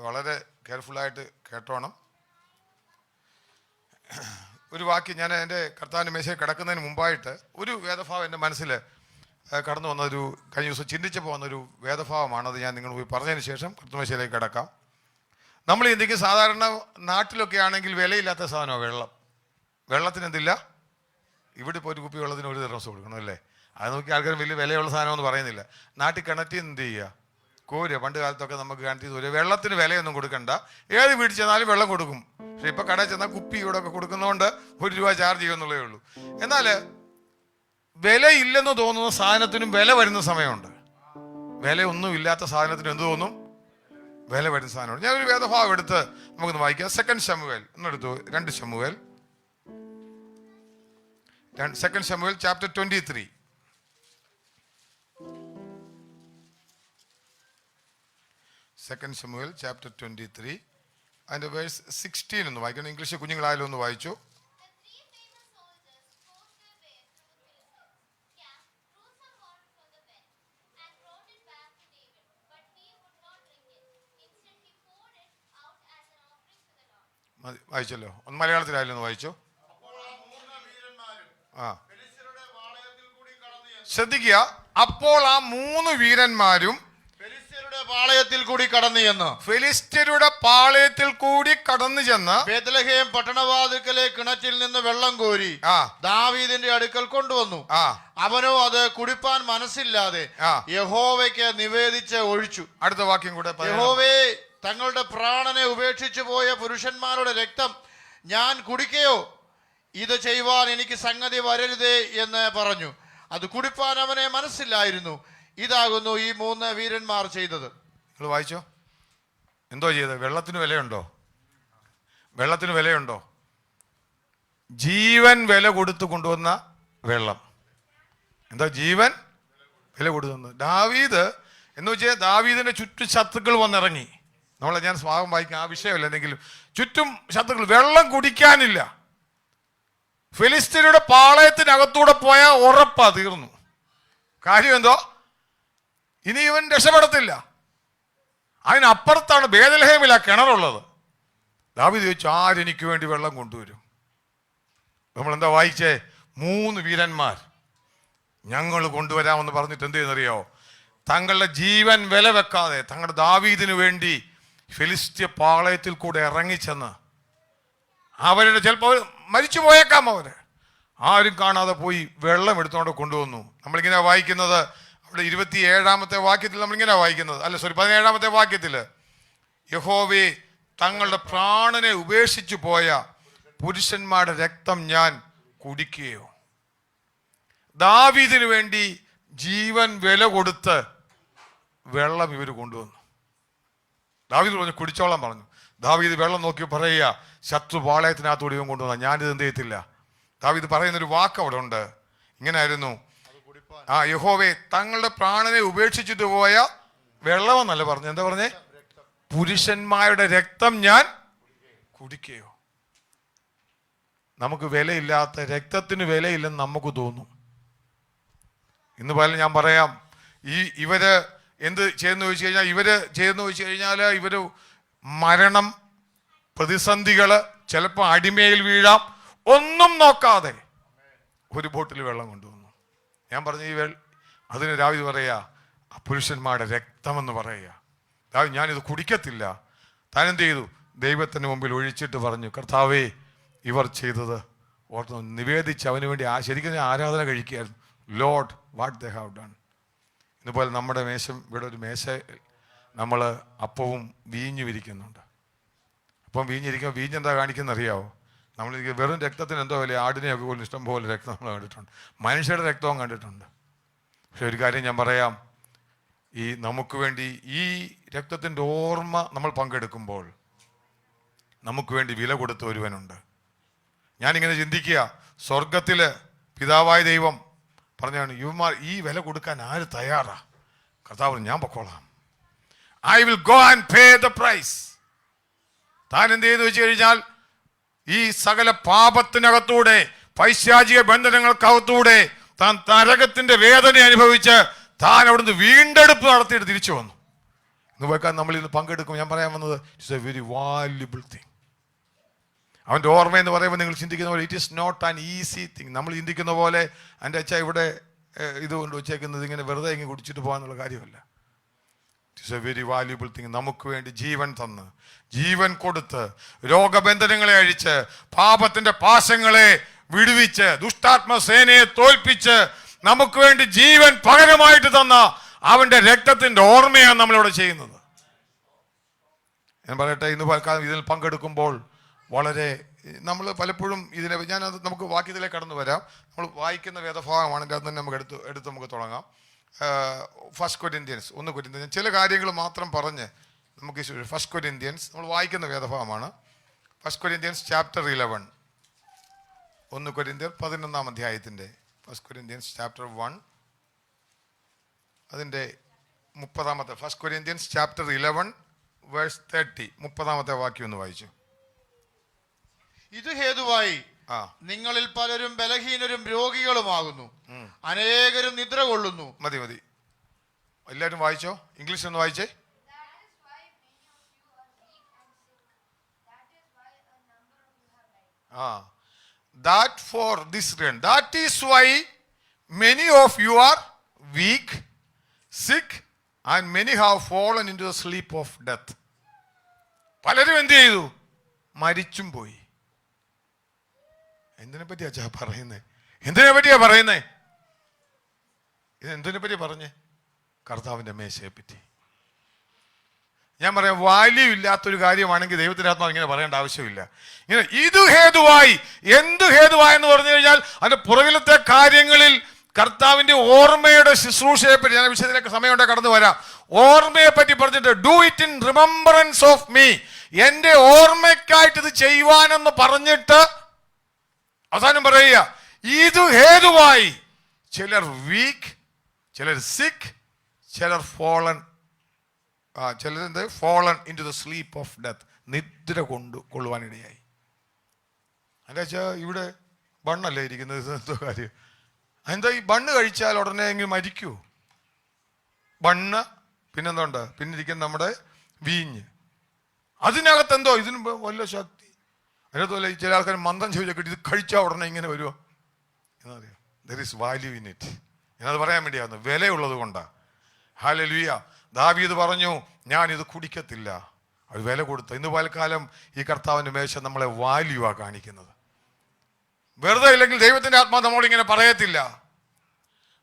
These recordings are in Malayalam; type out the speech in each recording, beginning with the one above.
വളരെ കെയർഫുള്ളായിട്ട് കേട്ടോണം. ഒരു വാക്യം ഞാൻ എൻ്റെ കർത്താവിൻ്റെ മേശയിൽ കിടക്കുന്നതിന് മുമ്പായിട്ട് ഒരു വേദഭാവം എൻ്റെ മനസ്സിൽ കടന്നു വന്നൊരു കഴിഞ്ഞ ദിവസം ചിന്തിച്ചപ്പോൾ വന്നൊരു വേദഭാവമാണ്. അത് ഞാൻ നിങ്ങൾ പോയി പറഞ്ഞതിന് ശേഷം കർത്തമേശയിലേക്ക് കിടക്കാം. നമ്മൾ ചിന്തിക്കും സാധാരണ നാട്ടിലൊക്കെ ആണെങ്കിൽ വിലയില്ലാത്ത സാധനമാണ് വെള്ളം. വെള്ളത്തിന് എന്തില്ല? ഇവിടെ ഇപ്പോൾ ഒരു കുപ്പി വെള്ളത്തിന് ഒരു ദിവസം കൊടുക്കണം അല്ലേ? അത് നോക്കി ആൾക്കാരും വലിയ വിലയുള്ള സാധനമൊന്നും പറയുന്നില്ല. നാട്ടിൽ കിണറ്റിൽ എന്ത് ചെയ്യുക? കോരുക. പണ്ട് കാലത്തൊക്കെ നമുക്ക് കിണറ്റിൽ ഒരു വെള്ളത്തിന് വിലയൊന്നും കൊടുക്കണ്ട, ഏത് വീട്ടിൽ ചെന്നാലും വെള്ളം കൊടുക്കും. പക്ഷെ ഇപ്പം കടയിൽ ചെന്നാൽ കുപ്പി ഇവിടെ ഒക്കെ കൊടുക്കുന്നതുകൊണ്ട് ₹1 ചാർജ് ചെയ്യുമെന്നുള്ളതേ ഉള്ളൂ. എന്നാൽ വിലയില്ലെന്ന് തോന്നുന്ന സാധനത്തിനും വില വരുന്ന സമയമുണ്ട്. വിലയൊന്നും ഇല്ലാത്ത സാധനത്തിന് എന്ത് തോന്നും? വില വരുന്ന സാധനമുണ്ട്. ഞാനൊരു വേദഭാവം എടുത്ത് നമുക്കൊന്ന് വായിക്കാം. 2 ശമൂവേൽ എന്നെടുത്തു. 2 ശമൂവേൽ 2 ശമൂവേൽ ചാപ്റ്റർ 23. 2 ശമൂവേൽ ചാപ്റ്റർ 23 അതിൻ്റെ വേഴ്സ് 16 ഒന്ന് വായിക്കണം. ഇംഗ്ലീഷ് കുഞ്ഞുങ്ങളായാലും ഒന്ന് വായിച്ചു. വായിച്ചല്ലോ. ഒന്ന് മലയാളത്തിലായാലും ഒന്ന് വായിച്ചു. ശ്രദ്ധിക്കുക. അപ്പോൾ ആ 3 വീരന്മാരും പാളയത്തിൽ കൂടി കടന്നു ചെന്ന് ഫെലിസ്ത്യരുടെ പാളയത്തിൽ കൂടി കടന്നു ചെന്ന് ബേത്ലഹേം പട്ടണവാതിൽക്കലെ കിണറ്റിൽ നിന്ന് വെള്ളം കോരി ദാവീദിന്റെ അടുക്കൽ കൊണ്ടുവന്നു. അവനോ അത് കുടിപ്പാൻ മനസ്സില്ലാതെ യഹോവയ്ക്ക് നിവേദിച്ച് ഒഴിച്ചു. അടുത്ത വാക്യം കൂടെ. യഹോവേ, തങ്ങളുടെ പ്രാണനെ ഉപേക്ഷിച്ചു പോയ പുരുഷന്മാരുടെ രക്തം ഞാൻ കുടിക്കയോ? ഇത് ചെയ്യുവാൻ എനിക്ക് സംഗതി വരരുതേ എന്ന് പറഞ്ഞു. അത് കുടിപ്പാൻ അവനെ മനസ്സില്ലായിരുന്നു. ഇതാകുന്നു ഈ 3 വീരന്മാർ ചെയ്തത്. നിങ്ങൾ വായിച്ചോ. എന്തോ ചെയ്തത്? വെള്ളത്തിന് വിലയുണ്ടോ? വെള്ളത്തിന് വിലയുണ്ടോ? ജീവൻ വില കൊടുത്ത് കൊണ്ടുവന്ന വെള്ളം. എന്താ? ജീവൻ വില കൊടുത്തു. ദാവീദ് എന്ന് വെച്ചാൽ ദാവീദിന്റെ ചുറ്റും ശത്രുക്കൾ വന്നിറങ്ങി. ഞാൻ സ്വാഗതം വായിക്കാം, ആ വിഷയമല്ല. എന്തെങ്കിലും ചുറ്റും ശത്രുക്കൾ, വെള്ളം കുടിക്കാനില്ല. ഫെലിസ്ത്യരുടെ പാളയത്തിനകത്തൂടെ പോയാൽ ഉറപ്പാ തീർന്നു. കാര്യം എന്തോ? ഇനി ഇവൻ രക്ഷപ്പെടത്തില്ല. അതിനപ്പുറത്താണ് ബേത്ലഹേമിൽ ആ കിണറുള്ളത്. ദാവീദ് ചോദിച്ചു, ആരെനിക്ക് വേണ്ടി വെള്ളം കൊണ്ടുവരും? നമ്മളെന്താ വായിച്ചേ? 3 വീരന്മാർ ഞങ്ങൾ കൊണ്ടുവരാമെന്ന് പറഞ്ഞിട്ട് എന്ത് ചെയ്യുന്നറിയോ? തങ്ങളുടെ ജീവൻ വില വെക്കാതെ തങ്ങളുടെ ദാവീദിന് വേണ്ടി ഫെലിസ്ത്യ പാളയത്തിൽ കൂടെ ഇറങ്ങിച്ചെന്ന് അവരുടെ ചിലപ്പോൾ മരിച്ചു പോയേക്കാം, അവര് ആരും കാണാതെ പോയി വെള്ളം എടുത്തുകൊണ്ട് കൊണ്ടുവന്നു. നമ്മളിങ്ങനെ വായിക്കുന്നത് അവിടെ 27-ാമത്തെ വാക്യത്തിൽ നമ്മളിങ്ങനെ വായിക്കുന്നത്, 17-ാമത്തെ വാക്യത്തിൽ, യഹോവേ, തങ്ങളുടെ പ്രാണനെ ഉപേക്ഷിച്ചു പോയ പുരുഷന്മാരുടെ രക്തം ഞാൻ കുടിക്കുകയോ? ദാവീദിന് വേണ്ടി ജീവൻ വില കൊടുത്ത് വെള്ളം ഇവർ കൊണ്ടുവന്നു. ദാവീദ് പറഞ്ഞു, കുടിച്ചോളാൻ പറഞ്ഞു. ദാവീദ് വെള്ളം നോക്കി പറയുക, ശത്രു പാളയത്തിനകത്തൂടെ ഇവൻ കൊണ്ടുവന്ന ഞാനിത് എന്ത് ചെയ്യത്തില്ല. ദാവീദ് പറയുന്നൊരു വാക്ക് അവിടെ ഉണ്ട്, ഇങ്ങനായിരുന്നു, യഹോവേ, തങ്ങളുടെ പ്രാണനെ ഉപേക്ഷിച്ചിട്ട് പോയ വെള്ളമെന്നല്ല പറഞ്ഞു. എന്താ പറഞ്ഞേ? പുരുഷന്മാരുടെ രക്തം ഞാൻ കുടിക്കുകയോ? നമുക്ക് വിലയില്ലാത്ത രക്തത്തിന് വിലയില്ലെന്ന് നമുക്ക് തോന്നും. ഇന്ന് പലരും ഞാൻ പറയാം, ഇവര് എന്ത് ചെയ്യുന്നു ചോദിച്ചു കഴിഞ്ഞാൽ ഇവര് മരണം, പ്രതിസന്ധികള്, ചിലപ്പോൾ അടിമയിൽ വീഴാം, ഒന്നും നോക്കാതെ ഒരു ബോട്ടിൽ വെള്ളം കൊണ്ടുവന്നു. ഞാൻ പറഞ്ഞു, അതിന് ദാവീദ് പറയാ, പുരുഷന്മാരുടെ രക്തമെന്ന് പറയുക. ദാവീദ്, ഞാനിത് കുടിക്കത്തില്ല. താൻ എന്ത് ചെയ്തു? ദൈവത്തിന് മുമ്പിൽ ഒഴിച്ചിട്ട് പറഞ്ഞു, കർത്താവേ, ഇവർ ചെയ്തത് ഓർത്ത് നിവേദിച്ച് അവന് വേണ്ടി ശരിക്കും ആരാധന കഴിക്കുകയായിരുന്നു. Lord, what they have done. ഇതുപോലെ നമ്മുടെ ഇവിടെ ഒരു മേശ നമ്മൾ അപ്പവും വീഞ്ഞും ഇരിക്കുന്നുണ്ട്. അപ്പം വീഞ്ഞിരിക്കുമ്പോൾ വീഞ്ഞെന്താ കാണിക്കുന്ന അറിയാവോ? നമ്മൾ വെറും രക്തത്തിന് എന്തോ വില, ആടിനെയൊക്കെ പോലും ഇഷ്ടം പോലെ രക്തം നമ്മൾ കണ്ടിട്ടുണ്ട്, മനുഷ്യരുടെ രക്തവും കണ്ടിട്ടുണ്ട്. പക്ഷെ ഒരു കാര്യം ഞാൻ പറയാം, നമുക്ക് വേണ്ടി ഈ രക്തത്തിൻ്റെ ഓർമ്മ നമ്മൾ പങ്കെടുക്കുമ്പോൾ നമുക്ക് വേണ്ടി വില കൊടുത്ത ഒരുവനുണ്ട്. ഞാനിങ്ങനെ ചിന്തിക്കുക, സ്വർഗത്തില് പിതാവായ ദൈവം പറഞ്ഞാണ്, ഇവന്മാർ ഈ വില കൊടുക്കാൻ ആര് തയ്യാറാ? കർത്താവ്, ഞാൻ പൊക്കോളാം. I will go and pay the price. താൻ എന്ത് ചെയ്തെന്ന് വെച്ച് കഴിഞ്ഞാൽ, ഈ സകല പാപത്തിനകത്തൂടെ, പൈശാചിക ബന്ധനങ്ങൾക്കകത്തൂടെ താൻ നരകത്തിന്റെ വേദന അനുഭവിച്ച് താൻ അവിടുന്ന് വീണ്ടെടുപ്പ് നടത്തിയിട്ട് തിരിച്ചു വന്നു. ഇന്ന് വെക്കാൻ നമ്മൾ ഇന്ന് പങ്കെടുക്കും. ഞാൻ പറയാൻ വന്നത് it's a very valuable thing. അവൻ്റെ ഓർമ്മയെന്ന് പറയുമ്പോൾ നിങ്ങൾ ചിന്തിക്കുന്ന പോലെ it is not an easy thing. നമ്മൾ ചിന്തിക്കുന്ന പോലെ എൻ്റെ അച്ഛ ഇവിടെ ഇതുകൊണ്ട് വെച്ചേക്കുന്നത് ഇങ്ങനെ വെറുതെ ഇങ്ങനെ കുടിച്ചിട്ട് പോകാന്നുള്ള കാര്യമല്ല. It's a very valuable thing. നമുക്ക് വേണ്ടി ജീവൻ തന്ന്, ജീവൻ കൊടുത്ത്, രോഗബന്ധനങ്ങളെ അഴിച്ച്, പാപത്തിന്റെ പാശങ്ങളെ വിടുവിച്ച്, ദുഷ്ടാത്മസേനയെ തോൽപ്പിച്ച്, നമുക്ക് വേണ്ടി ജീവൻ പകരമായിട്ട് തന്ന അവന്റെ രക്തത്തിന്റെ ഓർമ്മയാണ് നമ്മളിവിടെ ചെയ്യുന്നത്. ഞാൻ പറയട്ടെ, ഇന്ന് ഇതിൽ പങ്കെടുക്കുമ്പോൾ വളരെ നമ്മൾ പലപ്പോഴും ഞാനത് നമുക്ക് വാക്യത്തിലേക്ക് കടന്നു വരാം. നമ്മൾ വായിക്കുന്ന വേദഭാഗമാണെങ്കിൽ അത് തന്നെ നമുക്ക് എടുത്ത് നമുക്ക് തുടങ്ങാം. 1 കൊരിന്ത്യൻസ് 1 കൊരിന്ത്യൻസ് ചില കാര്യങ്ങൾ മാത്രം പറഞ്ഞ് നമുക്ക് 1 കൊരിന്ത്യൻസ് നമ്മൾ വായിക്കുന്ന വേദഭാഗമാണ്. 1 കൊരിന്ത്യൻസ് ചാപ്റ്റർ 11, 1 കൊരിന്ത്യർ 11 അധ്യായത്തിൻ്റെ 1 കൊരിന്ത്യൻസ് ചാപ്റ്റർ 1 അതിൻ്റെ 30. 1 കൊരിന്ത്യൻസ് ചാപ്റ്റർ 11 വേഴ്സ് 30, 30 വാക്യം ഒന്ന് വായിച്ചു. ഇത് ഹേതുവായി നിങ്ങളിൽ പലരും ബലഹീനരും രോഗികളുമാകുന്നു, അനേകരും നിദ്ര കൊള്ളുന്നു. മതി എല്ലാവരും വായിച്ചോ? ഇംഗ്ലീഷ് ഒന്ന് വായിച്ചേ. That for this reason, that is why many of you are weak, sick, and many have fallen into the sleep of death. പലരും എന്ത് ചെയ്തു? മരിച്ചും പോയി. എന്തിനെ പറ്റിയാ പറയുന്നേ? എന്തിനെ പറ്റിയാ പറയുന്നേ? ഇത് എന്തിനെ പറ്റി പറഞ്ഞേ? കർത്താവിന്റെ മേശയെ പറ്റി. ഞാൻ പറയാം, വാല്യൂ ഇല്ലാത്തൊരു കാര്യമാണെങ്കിൽ ദൈവത്തിന്റെ ആത്മാവ് ഇങ്ങനെ പറയേണ്ട ആവശ്യമില്ല. ഇങ്ങനെ ഇത് ഹേതുവായി, എന്ത് ഹേതുവായെന്ന് പറഞ്ഞു കഴിഞ്ഞാൽ അതിന്റെ പുറകിലത്തെ കാര്യങ്ങളിൽ കർത്താവിന്റെ ഓർമ്മയുടെ ശുശ്രൂഷയെ പറ്റി, ഞാൻ വിഷയത്തിലേക്ക് സമയമുണ്ടെ കടന്നു വരാം. ഓർമ്മയെ പറ്റി പറഞ്ഞിട്ട് do it in remembrance of me, എന്റെ ഓർമ്മയ്ക്കായിട്ട് ഇത് ചെയ്യുവാനെന്ന് പറഞ്ഞിട്ട് അവസാനം പറയുക ഇത് ഹേതുവായി ചിലർ വീക്ക്, ചിലർ സിക്ക്, ചിലർ fallen into the sleep of death, നിദ്ര കൊള്ളുവാനിടയായി. എന്താ വെച്ചാൽ ഇവിടെ ബണ്ണല്ലേ ഇരിക്കുന്നത്? എന്തോ കാര്യം? എന്താ ഈ ബണ്ണ് കഴിച്ചാൽ ഉടനെ എങ്കിൽ മരിക്കൂ? ബണ്ണ് പിന്നെന്തുണ്ട്? പിന്നെ ഇരിക്കുന്ന നമ്മുടെ വീഞ്ഞ്, അതിനകത്ത് എന്തോ ഇതിന് വല്ല ശക്തി. അതിനകത്തുപോലെ ചില ആൾക്കാർ മന്ദം ചോദിച്ചൊക്കെ ഇത് കഴിച്ചാൽ ഉടനെ ഇങ്ങനെ വരുമോ എന്നറിയാം. There is value in it. ഞാനത് പറയാൻ വേണ്ടിയായിരുന്നു, വിലയുള്ളത് കൊണ്ടാണ്. ഹല്ലേലൂയ. ദാവീദ് പറഞ്ഞു, ഞാനിത് കുടിക്കത്തില്ല. അത് വില കൊടുത്തു. ഇന്ന് പൽക്കാലം ഈ കർത്താവിൻ്റെ മേശ നമ്മളെ വാല്യൂ ആ കാണിക്കുന്നത്. വെറുതെ ഇല്ലെങ്കിൽ ദൈവത്തിൻ്റെ ആത്മാവ് നമ്മളിങ്ങനെ പറയത്തില്ല.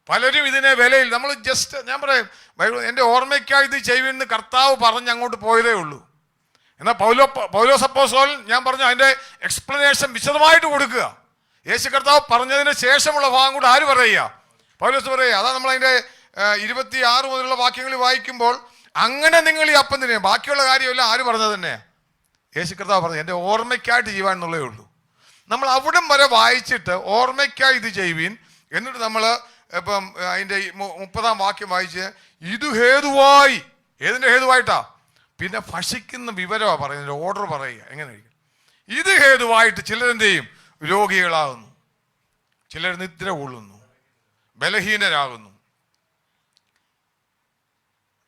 പലരും ഇതിനെ വിലയിൽ നമ്മൾ ജസ്റ്റ്, ഞാൻ പറയാം, എൻ്റെ ഓർമ്മയ്ക്കായി ഇത് ചെയ്യുമെന്ന് കർത്താവ് പറഞ്ഞ് അങ്ങോട്ട് പോയതേ ഉള്ളൂ. എന്നാൽ പൗലോസ് അപ്പോസ്തലൻ ഞാൻ പറഞ്ഞു അതിൻ്റെ എക്സ്പ്ലനേഷൻ വിശദമായിട്ട് കൊടുക്കുക. യേശു കർത്താവ് പറഞ്ഞതിന് ശേഷമുള്ള ഭാഗം കൂടെ ആര് പറയുക? പൗലോസ് പറയുക. അതാ നമ്മൾ അതിൻ്റെ 26 മുതലുള്ള വാക്യങ്ങൾ വായിക്കുമ്പോൾ, അങ്ങനെ നിങ്ങൾ ഈ അപ്പം തിന്നെ, ബാക്കിയുള്ള കാര്യമില്ല ആര് പറഞ്ഞത് തന്നെ? യേശു കർത്താവ് പറഞ്ഞു എൻ്റെ ഓർമ്മയ്ക്കായിട്ട് ചെയ്യുവാൻ എന്നുള്ളേ ഉള്ളൂ. നമ്മൾ അവിടം വരെ വായിച്ചിട്ട് ഓർമ്മയ്ക്കായി ഇത് ചെയ്യുവീൻ, എന്നിട്ട് നമ്മൾ ഇപ്പം അതിൻ്റെ 30 വാക്യം വായിച്ച് ഇത് ഹേതുവായി, ഏതിൻ്റെ ഹേതുവായിട്ടാ? പിന്നെ ഭക്ഷിക്കുന്ന വിവരമാണ് പറയുന്നത്, ഓർഡർ പറയുക എങ്ങനെ കഴിക്കും. ഇത് ഹേതുവായിട്ട് ചിലരെന്ത് ചെയ്യും? രോഗികളാകുന്നു, ചിലർ നിദ്ര കൊള്ളുന്നു, ബലഹീനരാകുന്നു.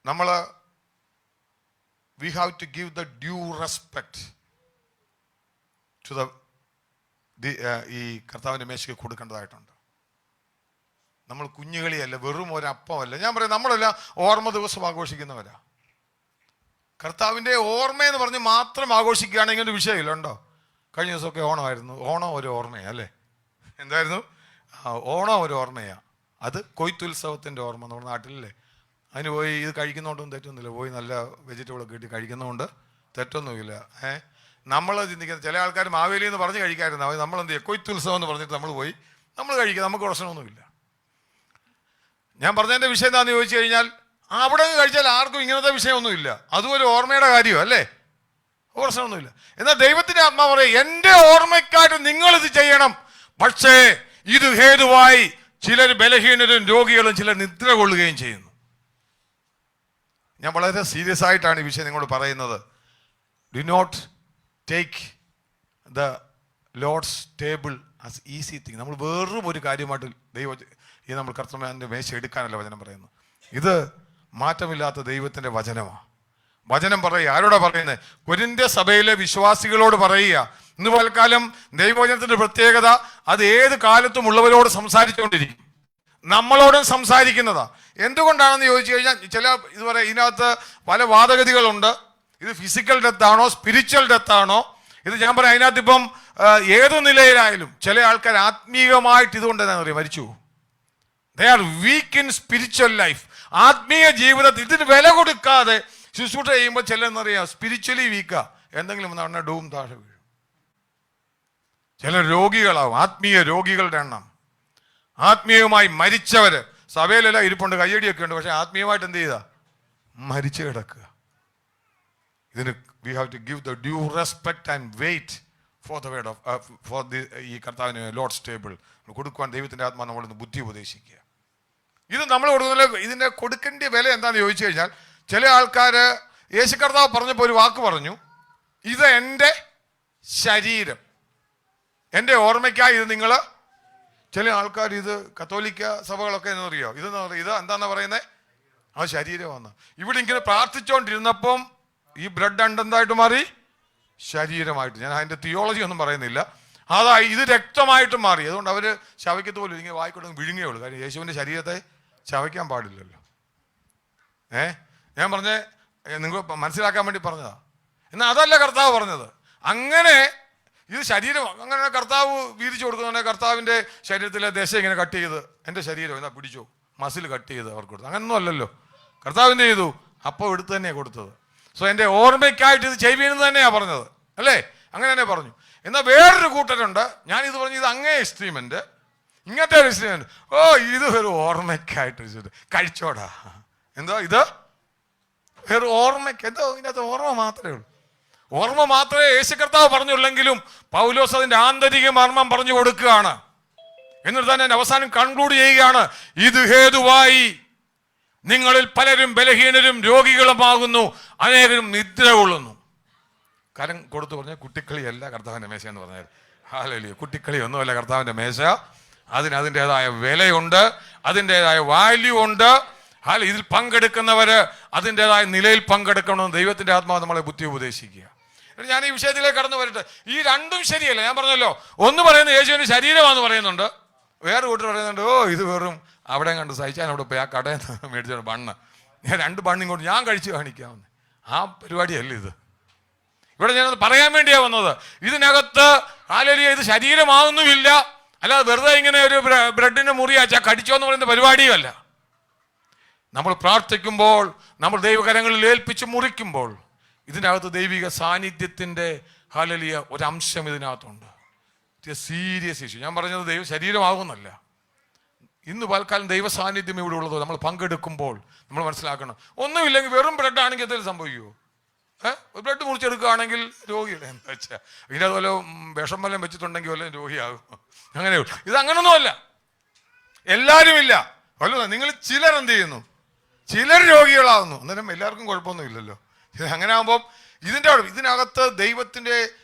നമ്മൾ we have to give the due respect to ഈ കർത്താവിൻ്റെ മേശയ്ക്ക് കൊടുക്കേണ്ടതായിട്ടുണ്ട്. നമ്മൾ കുഞ്ഞുകളിയല്ല, വെറും ഒരപ്പമല്ല. ഞാൻ പറയാം, നമ്മളെല്ലാം ഓർമ്മ ദിവസം ആഘോഷിക്കുന്നവരാ. കർത്താവിൻ്റെ ഓർമ്മയെന്ന് പറഞ്ഞ് മാത്രം ആഘോഷിക്കുകയാണെങ്കിൽ ഒരു വിഷയമില്ല. ഉണ്ടോ? കഴിഞ്ഞ ദിവസമൊക്കെ ഓണമായിരുന്നു. ഓണം ഒരു ഓർമ്മയാണ് അല്ലേ? എന്തായിരുന്നു? ഓണം ഒരു ഓർമ്മയാണ്. അത് കൊയ്ത്തുത്സവത്തിൻ്റെ ഓർമ്മ നമ്മുടെ നാട്ടിലല്ലേ. അതിന് പോയി ഇത് കഴിക്കുന്നതുകൊണ്ടൊന്നും തെറ്റൊന്നുമില്ല. പോയി നല്ല വെജിറ്റബിളൊക്കെ കിട്ടി കഴിക്കുന്നതുകൊണ്ട് തെറ്റൊന്നുമില്ല. നമ്മൾ ചിന്തിക്കുന്നത്, ചില ആൾക്കാർ മാവേലി എന്ന് പറഞ്ഞ് കഴിക്കാറുണ്ട്. നമ്മളെന്ത് ചെയ്യുക? കൊയ്ത്തുത്സവം എന്ന് പറഞ്ഞിട്ട് നമ്മൾ പോയി നമ്മൾ കഴിക്കുക. നമുക്ക് പ്രശ്നമൊന്നുമില്ല. ഞാൻ പറഞ്ഞതിൻ്റെ വിഷയം എന്താണെന്ന് ചോദിച്ചു കഴിഞ്ഞാൽ, അവിടെ നിന്ന് കഴിച്ചാൽ ആർക്കും ഇങ്ങനത്തെ വിഷയമൊന്നുമില്ല. അതും ഒരു ഓർമ്മയുടെ കാര്യമോ അല്ലേ? പ്രശ്നമൊന്നുമില്ല. എന്നാൽ ദൈവത്തിൻ്റെ ആത്മാവ് പറയും, എൻ്റെ ഓർമ്മയ്ക്കായിട്ട് നിങ്ങളിത് ചെയ്യണം. പക്ഷേ ഇത് ഹേതുവായി ചിലർ ബലഹീനരും രോഗികളും ചിലർ നിദ്ര കൊള്ളുകയും ചെയ്യുന്നു. ഞാൻ വളരെ സീരിയസ് ആയിട്ടാണ് ഈ വിഷയം നിങ്ങളോട് പറയുന്നത്. Do not take the Lord's table as easy thing. നമ്മൾ വെറും ഒരു കാര്യമായിട്ട് ഈ നമ്മൾ കർത്താവിൻ്റെ മേശ എടുക്കാനല്ല വചനം പറയുന്നു. ഇത് മാറ്റമില്ലാത്ത ദൈവത്തിൻ്റെ വചനമാണ്. വചനം പറയുക. ആരോടാ പറയുന്നത്? കൊരിന്ത്യ സഭയിലെ വിശ്വാസികളോട് പറയുക. ഇന്ന് പൽക്കാലം ദൈവവചനത്തിന്റെ പ്രത്യേകത അത് ഏത് കാലത്തും ഉള്ളവരോട് സംസാരിച്ചുകൊണ്ടിരിക്കും. നമ്മളോടും സംസാരിക്കുന്നതാ. എന്തുകൊണ്ടാണെന്ന് ചോദിച്ചു കഴിഞ്ഞാൽ ചില ഇതുവരെ ഇതിനകത്ത് പല വാദഗതികളുണ്ട്. ഇത് ഫിസിക്കൽ ഡെത്ത് ആണോ സ്പിരിച്വൽ ഡെത്ത് ആണോ? ഇത് ഞാൻ പറയാം, അതിനകത്ത് ഇപ്പം ഏത് നിലയിലായാലും ചില ആൾക്കാർ ആത്മീയമായിട്ട് ഇതുകൊണ്ട് എന്താ പറയുക, മരിച്ചു. They are week in spiritual life. ആത്മീയ ജീവിതത്തിൽ ഇതിന് വില കൊടുക്കാതെ ശുശ്രൂഷ ചെയ്യുമ്പോൾ ചിലരെന്നറിയാം സ്പിരിച്വലി വീക്കാ. എന്തെങ്കിലും നടന്ന ഡൂം താഴെ വീഴും. ചില രോഗികളാവും, ആത്മീയ രോഗികളുടെ എണ്ണം. ആത്മീയമായി മരിച്ചവര് സഭയിലെല്ലാം ഇരിപ്പുണ്ട്, കയ്യടിയൊക്കെ ഉണ്ട്, പക്ഷെ ആത്മീയമായിട്ട് എന്ത് ചെയ്താ? മരിച്ചു കിടക്കുക. ഇതിന് we have to give the due respect and wait for the word of for the ഈ കർത്താവിന് ലോർഡ്സ് ടേബിൾ കൊടുക്കുവാൻ ദൈവത്തിന്റെ ആത്മാ നമ്മളിന്ന് ബുദ്ധി ഉപദേശിക്കുക. ഇത് നമ്മൾ കൊടുക്കുന്ന ഇതിന്റെ കൊടുക്കേണ്ട വില എന്താണെന്ന് ചോദിച്ചു കഴിഞ്ഞാൽ, ചില ആൾക്കാർ യേശു കർത്താവ് പറഞ്ഞപ്പോൾ ഒരു വാക്ക് പറഞ്ഞു, ഇത് എൻ്റെ ശരീരം, എൻ്റെ ഓർമ്മയ്ക്കായി ഇത് നിങ്ങൾ. ചില ആൾക്കാർ ഇത് കത്തോലിക്ക സഭകളൊക്കെ എന്നറിയോ, ഇത് എന്താണെന്ന് പറയുന്നത്? ആ ശരീരമാണ്. ഇവിടെ ഇങ്ങനെ പ്രാർത്ഥിച്ചുകൊണ്ടിരുന്നപ്പം ഈ ബ്ലഡ് എന്തായിട്ട് മാറി? ശരീരമായിട്ട്. ഞാൻ അതിൻ്റെ തിയോളജി ഒന്നും പറയുന്നില്ല. അതായി ഇത് രക്തമായിട്ട് മാറി. അതുകൊണ്ട് അവർ ശവയ്ക്കത്ത് പോലും ഇങ്ങനെ വായിക്കൊണ്ടു വിഴുങ്ങുകയുള്ളൂ. കാര്യം യേശുവിൻ്റെ ശരീരത്തെ ശവയ്ക്കാൻ പാടില്ലല്ലോ. ഞാൻ പറഞ്ഞേ, നിങ്ങൾ മനസ്സിലാക്കാൻ വേണ്ടി പറഞ്ഞതാ. എന്നാൽ അതല്ല കർത്താവ് പറഞ്ഞത്. അങ്ങനെ ഇത് ശരീരം അങ്ങനെ കർത്താവ് വീതിച്ചു കൊടുക്കുന്നതുകൊണ്ട് കർത്താവിൻ്റെ ശരീരത്തിലെ ദശ ഇങ്ങനെ കട്ട് ചെയ്ത് എൻ്റെ ശരീരം എന്നാ പിടിച്ചു മസിൽ കട്ട് ചെയ്ത് അവർക്ക് കൊടുത്തു. അങ്ങനൊന്നും അല്ലല്ലോ. കർത്താവ് എന്ത് ചെയ്തു? അപ്പോൾ എടുത്ത് തന്നെയാണ് കൊടുത്തത്. സോ എൻ്റെ ഓർമ്മയ്ക്കായിട്ട് ഇത് ചെയ്യുന്നത് തന്നെയാണ് പറഞ്ഞത്, അല്ലേ? അങ്ങനെ തന്നെ പറഞ്ഞു. എന്നാൽ വേറൊരു കൂട്ടരുണ്ട്, ഞാനിത് പറഞ്ഞു, ഇത് അങ്ങേ എക്സ്ട്രീമെന്റ്, ഇങ്ങനത്തെ ഒരു എക്സ്ട്രീമെന്റ്. ഓ, ഇത് ഒരു ഓർമ്മയ്ക്കായിട്ട് കഴിച്ചോടാ. എന്തോ ഇത് വേറെ ഓർമ്മയ്ക്ക്, എന്തോ ഇതിനകത്ത് ഓർമ്മ മാത്രമേ ഉള്ളൂ. ഓർമ്മ മാത്രമേ യേശു കർത്താവ് പറഞ്ഞുള്ളെങ്കിലും പൗലോസ് അതിന്റെ ആന്തരിക മർമ്മം പറഞ്ഞു കൊടുക്കുകയാണ്. എന്നിട്ട് തന്നെ അവസാനം കൺക്ലൂഡ് ചെയ്യുകയാണ്, ഇത് ഹേതുവായി നിങ്ങളിൽ പലരും ബലഹീനരും രോഗികളുമാകുന്നു, അനേകരും നിദ്ര കൊള്ളുന്നു. കരം കൊടുത്തു പറഞ്ഞ കുട്ടിക്കളിയല്ല കർത്താവിൻ്റെ മേശ എന്ന് പറഞ്ഞാൽ. ഹല്ലേലൂയ. കുട്ടിക്കളി ഒന്നുമല്ല കർത്താവിൻ്റെ മേശ. അതിൻ്റെതായ വിലയുണ്ട്, അതിൻ്റെതായ വാല്യൂ ഉണ്ട്. ഇതിൽ പങ്കെടുക്കുന്നവര് അതിൻ്റെതായ നിലയിൽ പങ്കെടുക്കണമെന്ന് ദൈവത്തിന്റെ ആത്മാവ് നമ്മളെ ബുദ്ധി ഉപദേശിക്കുക. ഞാൻ ഈ വിഷയത്തിലേക്ക് കടന്നു വരട്ടെ. ഈ രണ്ടും ശരിയല്ല. ഞാൻ പറഞ്ഞല്ലോ, ഒന്ന് പറയുന്നത് യേശുവിന്റെ ശരീരമാണെന്ന് പറയുന്നുണ്ട്, വേറെ കൂട്ടർ പറയുന്നുണ്ട്, ഓ ഇത് വെറും അവിടെ കണ്ട് സഹിച്ചാൻ അവിടെ പോയി ആ കടയിൽ നിന്ന് മേടിച്ചോണ്ട് ബണ്ണ്, ഞാൻ 2 ബണ്ണ് ഇങ്ങോട്ട് ഞാൻ കഴിച്ച് കാണിക്കാമെന്ന്. ആ പരിപാടിയല്ല ഇത്. ഇവിടെ ഞാനത് പറയാൻ വേണ്ടിയാ വന്നത്. ഇതിനകത്ത് ഹല്ലേലൂയ ഇത് ശരീരമാവുന്നുമില്ല, അല്ലാതെ വെറുതെ ഇങ്ങനെ ഒരു ബ്രെഡിന്റെ മുറിയാച്ചാ കടിച്ചോന്ന് പറയുന്ന പരിപാടിയുമല്ല. നമ്മൾ പ്രാർത്ഥിക്കുമ്പോൾ, നമ്മൾ ദൈവകരങ്ങളിൽ ഏൽപ്പിച്ച് മുറിക്കുമ്പോൾ ഇതിനകത്ത് ദൈവിക സാന്നിധ്യത്തിന്റെ ഹല്ലേലൂയ ഒരംശം ഇതിനകത്തുണ്ട്. Serious issue. ഞാൻ പറഞ്ഞത് ദൈവ ശരീരമാകുന്നല്ല. ഇന്ന് പൽക്കാലം ദൈവ സാന്നിധ്യം ഇവിടെ ഉള്ളത് നമ്മൾ പങ്കെടുക്കുമ്പോൾ നമ്മൾ മനസ്സിലാക്കണം. ഒന്നുമില്ലെങ്കിൽ വെറും ബ്രെഡ് ആണെങ്കിൽ എന്തെങ്കിലും സംഭവിക്കുമോ? ബ്രെഡ് മുറിച്ചെടുക്കുകയാണെങ്കിൽ രോഗിയുടെ എന്താ വെച്ചാൽ ഇതിൻ്റെ അതുപോലെ വിഷം വല്ലതും വെച്ചിട്ടുണ്ടെങ്കിൽ വല്ലതും രോഗിയാകും. അങ്ങനെയുള്ളൂ. ഇത് അങ്ങനൊന്നുമല്ല, എല്ലാവരും ഇല്ല. അല്ലോ, നിങ്ങൾ ചിലർ എന്ത് ചെയ്യുന്നു? ചിലർ രോഗികളാകുന്നു. അന്നേരം എല്ലാവർക്കും കുഴപ്പമൊന്നുമില്ലല്ലോ. അങ്ങനെ ആകുമ്പം ഇതിനകത്ത് ദൈവത്തിന്റെ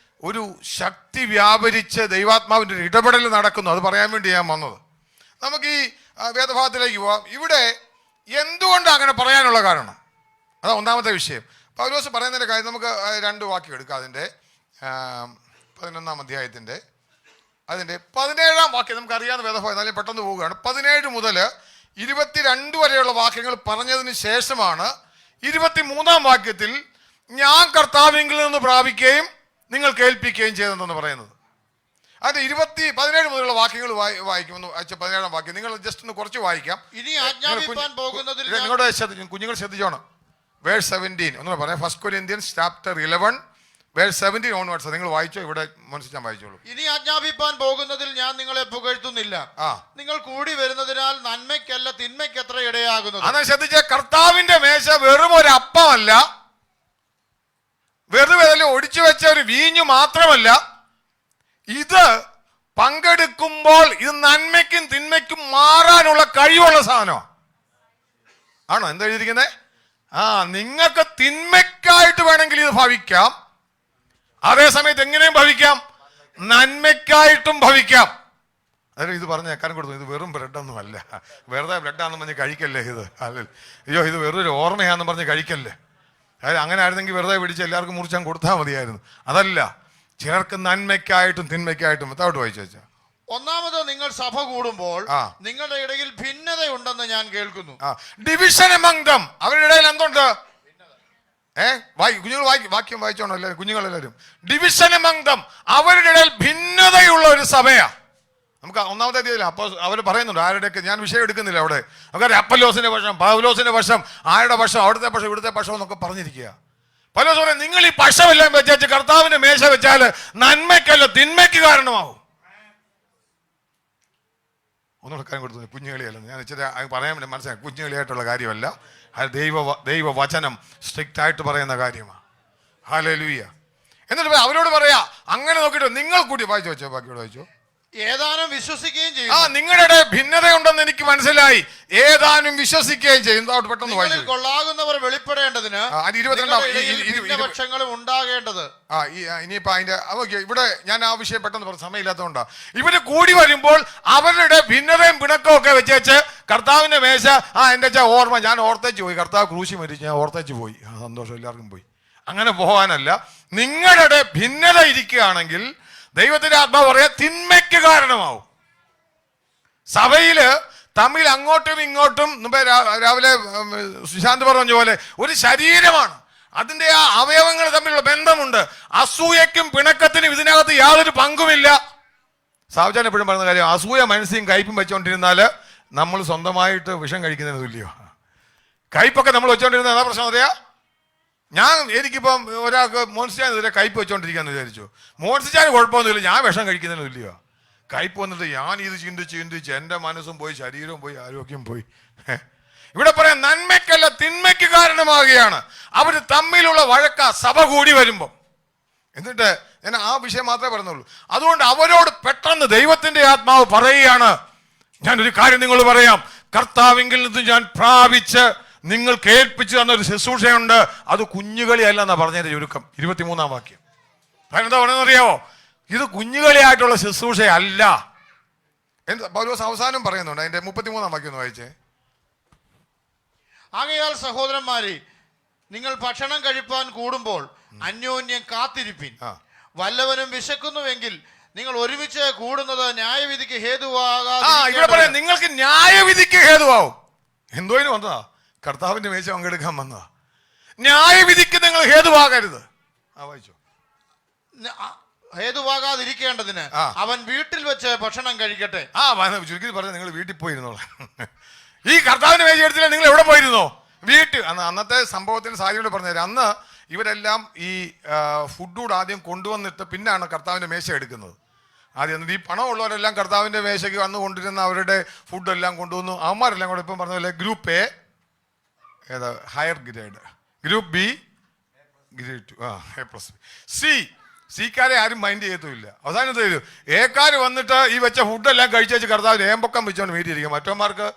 ഒരു ശക്തി വ്യാപരിച്ച് ദൈവാത്മാവിന്റെ ഒരു ഇടപെടൽ നടക്കുന്നു. അത് പറയാൻ വേണ്ടി ഞാൻ വന്നത്. നമുക്ക് ഈ വേദഭാഗത്തിലേക്ക് പോവാം. ഇവിടെ എന്തുകൊണ്ട് അങ്ങനെ പറയാനുള്ള കാരണം, അതാ ഒന്നാമത്തെ വിഷയം. പൗലോസ് പറയുന്നതിൻ്റെ കാര്യം നമുക്ക് 2 വാക്യം എടുക്കാം. അതിൻ്റെ 11-ാം അധ്യായത്തിൻ്റെ അതിൻ്റെ 17-ാം വാക്യം നമുക്കറിയാവുന്ന വേദഭാഗം, എന്നാലും പെട്ടെന്ന് പോവുകയാണ്. 17 മുതൽ 22 വരെയുള്ള വാക്യങ്ങൾ പറഞ്ഞതിന് ശേഷമാണ് 23-ാം വാക്യത്തിൽ ഞാൻ കർത്താവിങ്കിൽ നിന്ന് പ്രാപിക്കുകയും നിങ്ങൾ കേൾപ്പിക്കുകയും ചെയ്തെന്ന് പറയുന്നത്. അതിന്റെ 17 മുതലുള്ള വാക്യങ്ങൾ വായിക്കുമെന്ന് 17-ാം വാക്യം നിങ്ങൾ ജസ്റ്റ് ഒന്ന് കുറച്ച് വായിക്കാം. ഇനി ആജ്ഞാപിപ്പാൻ പോകുന്നതിൽ നിങ്ങളുടെ കുഞ്ഞുങ്ങൾ ശ്രദ്ധിച്ചോണം. വേഴ്സ് 17 ഒന്ന് പറയാം. 1 Corinthians chapter 11 വേഴ്സ് 17 ഓൺവേർഡ്സ് നിങ്ങൾ വായിച്ചോ. ഇവിടെ മനസ്സിൽ ഞാൻ വായിച്ചോളൂ. ഇനി ആജ്ഞാപിപ്പാൻ പോകുന്നതിൽ ഞാൻ നിങ്ങളെ പുകഴ്ത്തുന്നില്ല. നിങ്ങൾ കൂടി വരുന്നതിനാൽ നന്മയ്ക്കല്ല തിന്മയ്ക്ക് എത്ര ഇടയാകുന്നത്. അന്ന് ശ്രദ്ധിച്ച കർത്താവിന്റെ മേശ വെറും ഒരു അപ്പമല്ല, വെറുതെ ഒടിച്ചു വെച്ച ഒരു വീഞ്ഞു മാത്രമല്ല. ഇത് പങ്കെടുക്കുമ്പോൾ ഇത് നന്മയ്ക്കും തിന്മയ്ക്കും മാറാനുള്ള കഴിവുള്ള സാധനമാണ്. ആണോ? എന്താ എഴുതിയിരിക്കുന്നത്? നിങ്ങൾക്ക് തിന്മയ്ക്കായിട്ട് വേണമെങ്കിൽ ഇത് ഭവിക്കാം, അതേസമയത്ത് എങ്ങനെയും ഭവിക്കാം, നന്മയ്ക്കായിട്ടും ഭവിക്കാം. അതായത് ഇത് പറഞ്ഞ കാര്യം കൊടുത്തു, ഇത് വെറും ബ്രെഡൊന്നും അല്ല, വെറുതെ ബ്രെഡാണെന്ന് പറഞ്ഞ് കഴിക്കല്ലേ ഇത്. അല്ല, അയ്യോ ഇത് വെറൊരു ഓർമ്മയാണെന്ന് പറഞ്ഞ് കഴിക്കല്ലേ. അങ്ങനെ ആയിരുന്നെങ്കിൽ വെറുതെ പിടിച്ച് എല്ലാവർക്കും മുറിച്ചാൽ കൊടുത്താൽ മതിയായിരുന്നു. അതല്ല, ചിലർക്ക് നന്മയ്ക്കായിട്ടും തിന്മയ്ക്കായിട്ടും. താഴോട്ട് വായിച്ചു വെച്ചാൽ, ഒന്നാമത് നിങ്ങൾ സഭ കൂടുമ്പോൾ നിങ്ങളുടെ ഇടയിൽ ഭിന്നതയുണ്ടെന്ന് ഞാൻ കേൾക്കുന്നു. Division among them. അവരുടെ ഇടയിൽ എന്തുണ്ട്? കുഞ്ഞുങ്ങൾ വാക്യം വായിച്ചോണോ എല്ലാവരും? കുഞ്ഞുങ്ങളെല്ലാവരും. Division among them. അവരുടെ ഇടയിൽ ഭിന്നതയുള്ള ഒരു സഭയാ. നമുക്ക് ഒന്നാമത്തെ തീയതി അപ്പോൾ അവർ പറയുന്നുണ്ട് ആരുടെയൊക്കെ, ഞാൻ വിഷയം എടുക്കുന്നില്ല അവിടെ. നമുക്ക് അപ്പല്ലോസിന്റെ പക്ഷം, പൗലോസിന്റെ പക്ഷം, ആരുടെ പക്ഷം, അവിടുത്തെ പക്ഷം, ഇവിടുത്തെ പക്ഷം എന്നൊക്കെ പറഞ്ഞിരിക്കുക. പൗലോസ് പറയും, നിങ്ങൾ ഈ പക്ഷമെല്ലാം വെച്ചാൽ കർത്താവിന്റെ മേശ വെച്ചാൽ നന്മയ്ക്കല്ല തിന്മയ്ക്ക് കാരണമാവും. ഒന്നുകൂടെ കാര്യം കൊടുത്തു. കുഞ്ഞുകളിയല്ല, ഞാൻ ഇച്ചിരി പറയാൻ വേണ്ടി മനസ്സിലായി. കുഞ്ഞുകളിയായിട്ടുള്ള കാര്യമല്ല, അത് ദൈവവചനം സ്ട്രിക്റ്റ് ആയിട്ട് പറയുന്ന കാര്യമാണ്. ഹല്ലേലൂയ. എന്നിട്ട് അവരോട് പറയാ, അങ്ങനെ നോക്കിയിട്ട് നിങ്ങൾ കൂടി വായിച്ചു വെച്ചോ, ബാക്കിയോട് വായിച്ചോ. ഏതാനും വിശ്വസിക്കുകയും ചെയ്യും. നിങ്ങളുടെ ഭിന്നതയുണ്ടെന്ന് എനിക്ക് മനസ്സിലായി. ഏതാനും വിശ്വസിക്കുകയും ചെയ്യും. പെട്ടെന്ന് വായിച്ചു. കൊള്ളാകുന്നവർ വെളിപ്പെടേണ്ടതിന് പക്ഷങ്ങളും ഉണ്ടാകേണ്ടത്. ഇനിയിപ്പോ അതിന്റെ ഇവിടെ ഞാൻ ആ വിഷയം പെട്ടെന്ന് പറഞ്ഞ സമയമില്ലാത്തതുകൊണ്ടാ. ഇവര് കൂടി വരുമ്പോൾ അവരുടെ ഭിന്നതയും പിണക്കവും ഒക്കെ വെച്ചേച്ച് കർത്താവിന്റെ മേശ, എന്റെ ഓർമ്മ, ഞാൻ ഓർത്തേച്ച് പോയി, കർത്താവ് ക്രൂശി മരിച്ചു, ഞാൻ ഓർത്തേച്ച് പോയി, സന്തോഷം എല്ലാവർക്കും പോയി. അങ്ങനെ പോകാനല്ല. നിങ്ങളുടെ ഭിന്നത ഇരിക്കുകയാണെങ്കിൽ ദൈവത്തിന്റെ ആത്മാവ് പറയാ തിന്മയ്ക്ക് കാരണമാവും. സഭയില് തമ്മിൽ അങ്ങോട്ടും ഇങ്ങോട്ടും രാവിലെ സുശാന്ത് പറഞ്ഞ പോലെ ഒരു ശരീരമാണ്. അതിന്റെ ആ അവയവങ്ങൾ തമ്മിലുള്ള ബന്ധമുണ്ട്. അസൂയക്കും പിണക്കത്തിനും ഇതിനകത്ത് യാതൊരു പങ്കുമില്ല. സാവചാൻ എപ്പോഴും പറയുന്ന കാര്യം, അസൂയ മനസ്സിയും കയ്പും വെച്ചോണ്ടിരുന്നാല് നമ്മൾ സ്വന്തമായിട്ട് വിഷം കഴിക്കുന്നതിന് തുല്യമാണ്. കയ്പൊക്കെ നമ്മൾ വെച്ചോണ്ടിരുന്ന എന്താ പ്രശ്നം അറിയാ? എനിക്കിപ്പം ഒരാൾക്ക് മോൻസിച്ചാനെതിരെ കയ്പ് വെച്ചോണ്ടിരിക്കാന്ന് വിചാരിച്ചു. മോൻസിച്ചാന് കുഴപ്പമൊന്നുമില്ല, ഞാൻ വിഷം കഴിക്കുന്നതിന് തുല്യമാണ്. കയ്പ് വന്നിട്ട് ഞാൻ ഇത് ചിന്തിച്ച് എൻ്റെ മനസ്സും പോയി, ശരീരവും പോയി, ആരോഗ്യം പോയി. ഇവിടെ പറയാം നന്മയ്ക്കല്ല തിന്മയ്ക്ക് കാരണമാകുകയാണ്. അവർ തമ്മിലുള്ള വഴക്ക സഭ കൂടി വരുമ്പം. എന്നിട്ട് ഞാൻ ആ വിഷയം മാത്രമേ പറയുന്നുള്ളൂ. അതുകൊണ്ട് അവരോട് പെട്ടെന്ന് ദൈവത്തിന്റെ ആത്മാവ് പറയുകയാണ്, ഞാനൊരു കാര്യം നിങ്ങൾ പറയാം, കർത്താവിങ്കിൽ നിന്ന് ഞാൻ പ്രാപിച്ച് നിങ്ങൾ കേൾപ്പിച്ചു തന്നൊരു ശുശ്രൂഷയുണ്ട്. അത് കുഞ്ഞുകളിയല്ല എന്നാ പറഞ്ഞതിന്റെ ചുരുക്കം. 23-ാം വാക്യം. എന്താ പറയുന്നറിയാവോ? ഇത് കുഞ്ഞുകളിയായിട്ടുള്ള ശുശ്രൂഷയല്ല. എന്താ പൗലോസ് അവസാനം പറയുന്നുണ്ട്. അതിന്റെ 33-ാം വാക്യം ഒന്ന് വായിച്ചേ. ആകയാൽ സഹോദരന്മാരെ, നിങ്ങൾ ഭക്ഷണം കഴിപ്പാൻ കൂടുമ്പോൾ അന്യോന്യം കാത്തിരിപ്പിൻ. വല്ലവനും വിശക്കുന്നുവെങ്കിൽ നിങ്ങൾ ഒരുമിച്ച് കൂടുന്നത് ന്യായവിധിക്ക് ഹേതുവാകാതെ. നിങ്ങൾക്ക് ന്യായവിധിക്ക് ഹേതുവാകും. എന്തോയിന് വന്നതാ? കർത്താവിന്റെ മേശ പങ്കെടുക്കാൻ വന്നതാ. ന്യായവിധിക്ക് നിങ്ങൾ ഹേതുവാകരുത്. വായിച്ചോ. ഹേതുവാകാതിരിക്കേണ്ടതിന് അവൻ വീട്ടിൽ വെച്ച് ഭക്ഷണം കഴിക്കട്ടെ. ചുരുക്കി പറഞ്ഞ നിങ്ങൾ വീട്ടിൽ പോയിരുന്നോളാം. ഈ കർത്താവിന്റെ മേശ എടുത്തില്ല, നിങ്ങൾ എവിടെ പോയിരുന്നോ? വീട്ടിൽ. അന്നത്തെ സംഭവത്തിന് സാഹചര്യം പറഞ്ഞുതരാം. അന്ന് ഇവരെല്ലാം ഈ ഫുഡ് ആദ്യം കൊണ്ടുവന്നിട്ട് പിന്നാണ് കർത്താവിന്റെ മേശ എടുക്കുന്നത്. ആദ്യം ഈ പണമുള്ളവരെല്ലാം കർത്താവിന്റെ മേശയ്ക്ക് വന്ന് കൊണ്ടിരുന്ന അവരുടെ ഫുഡെല്ലാം കൊണ്ടുവന്നു. അവന്മാരെല്ലാം കൂടെ ഇപ്പം പറഞ്ഞ പോലെ ഗ്രൂപ്പ് എ, ഏതാ higher grade, group B, grade 2, A+B, സിക്കാരെ ആരും മൈൻഡ് ചെയ്യത്തുമില്ല. അവസാനം തരും ഏക്കാർ വന്നിട്ട് ഈ വെച്ച ഫുഡെല്ലാം കഴിച്ചു കർത്താവിന് ഏമ്പക്കം വെച്ചോണ്ട് വീട്ടിലിരിക്കും. മറ്റവന്മാർക്ക്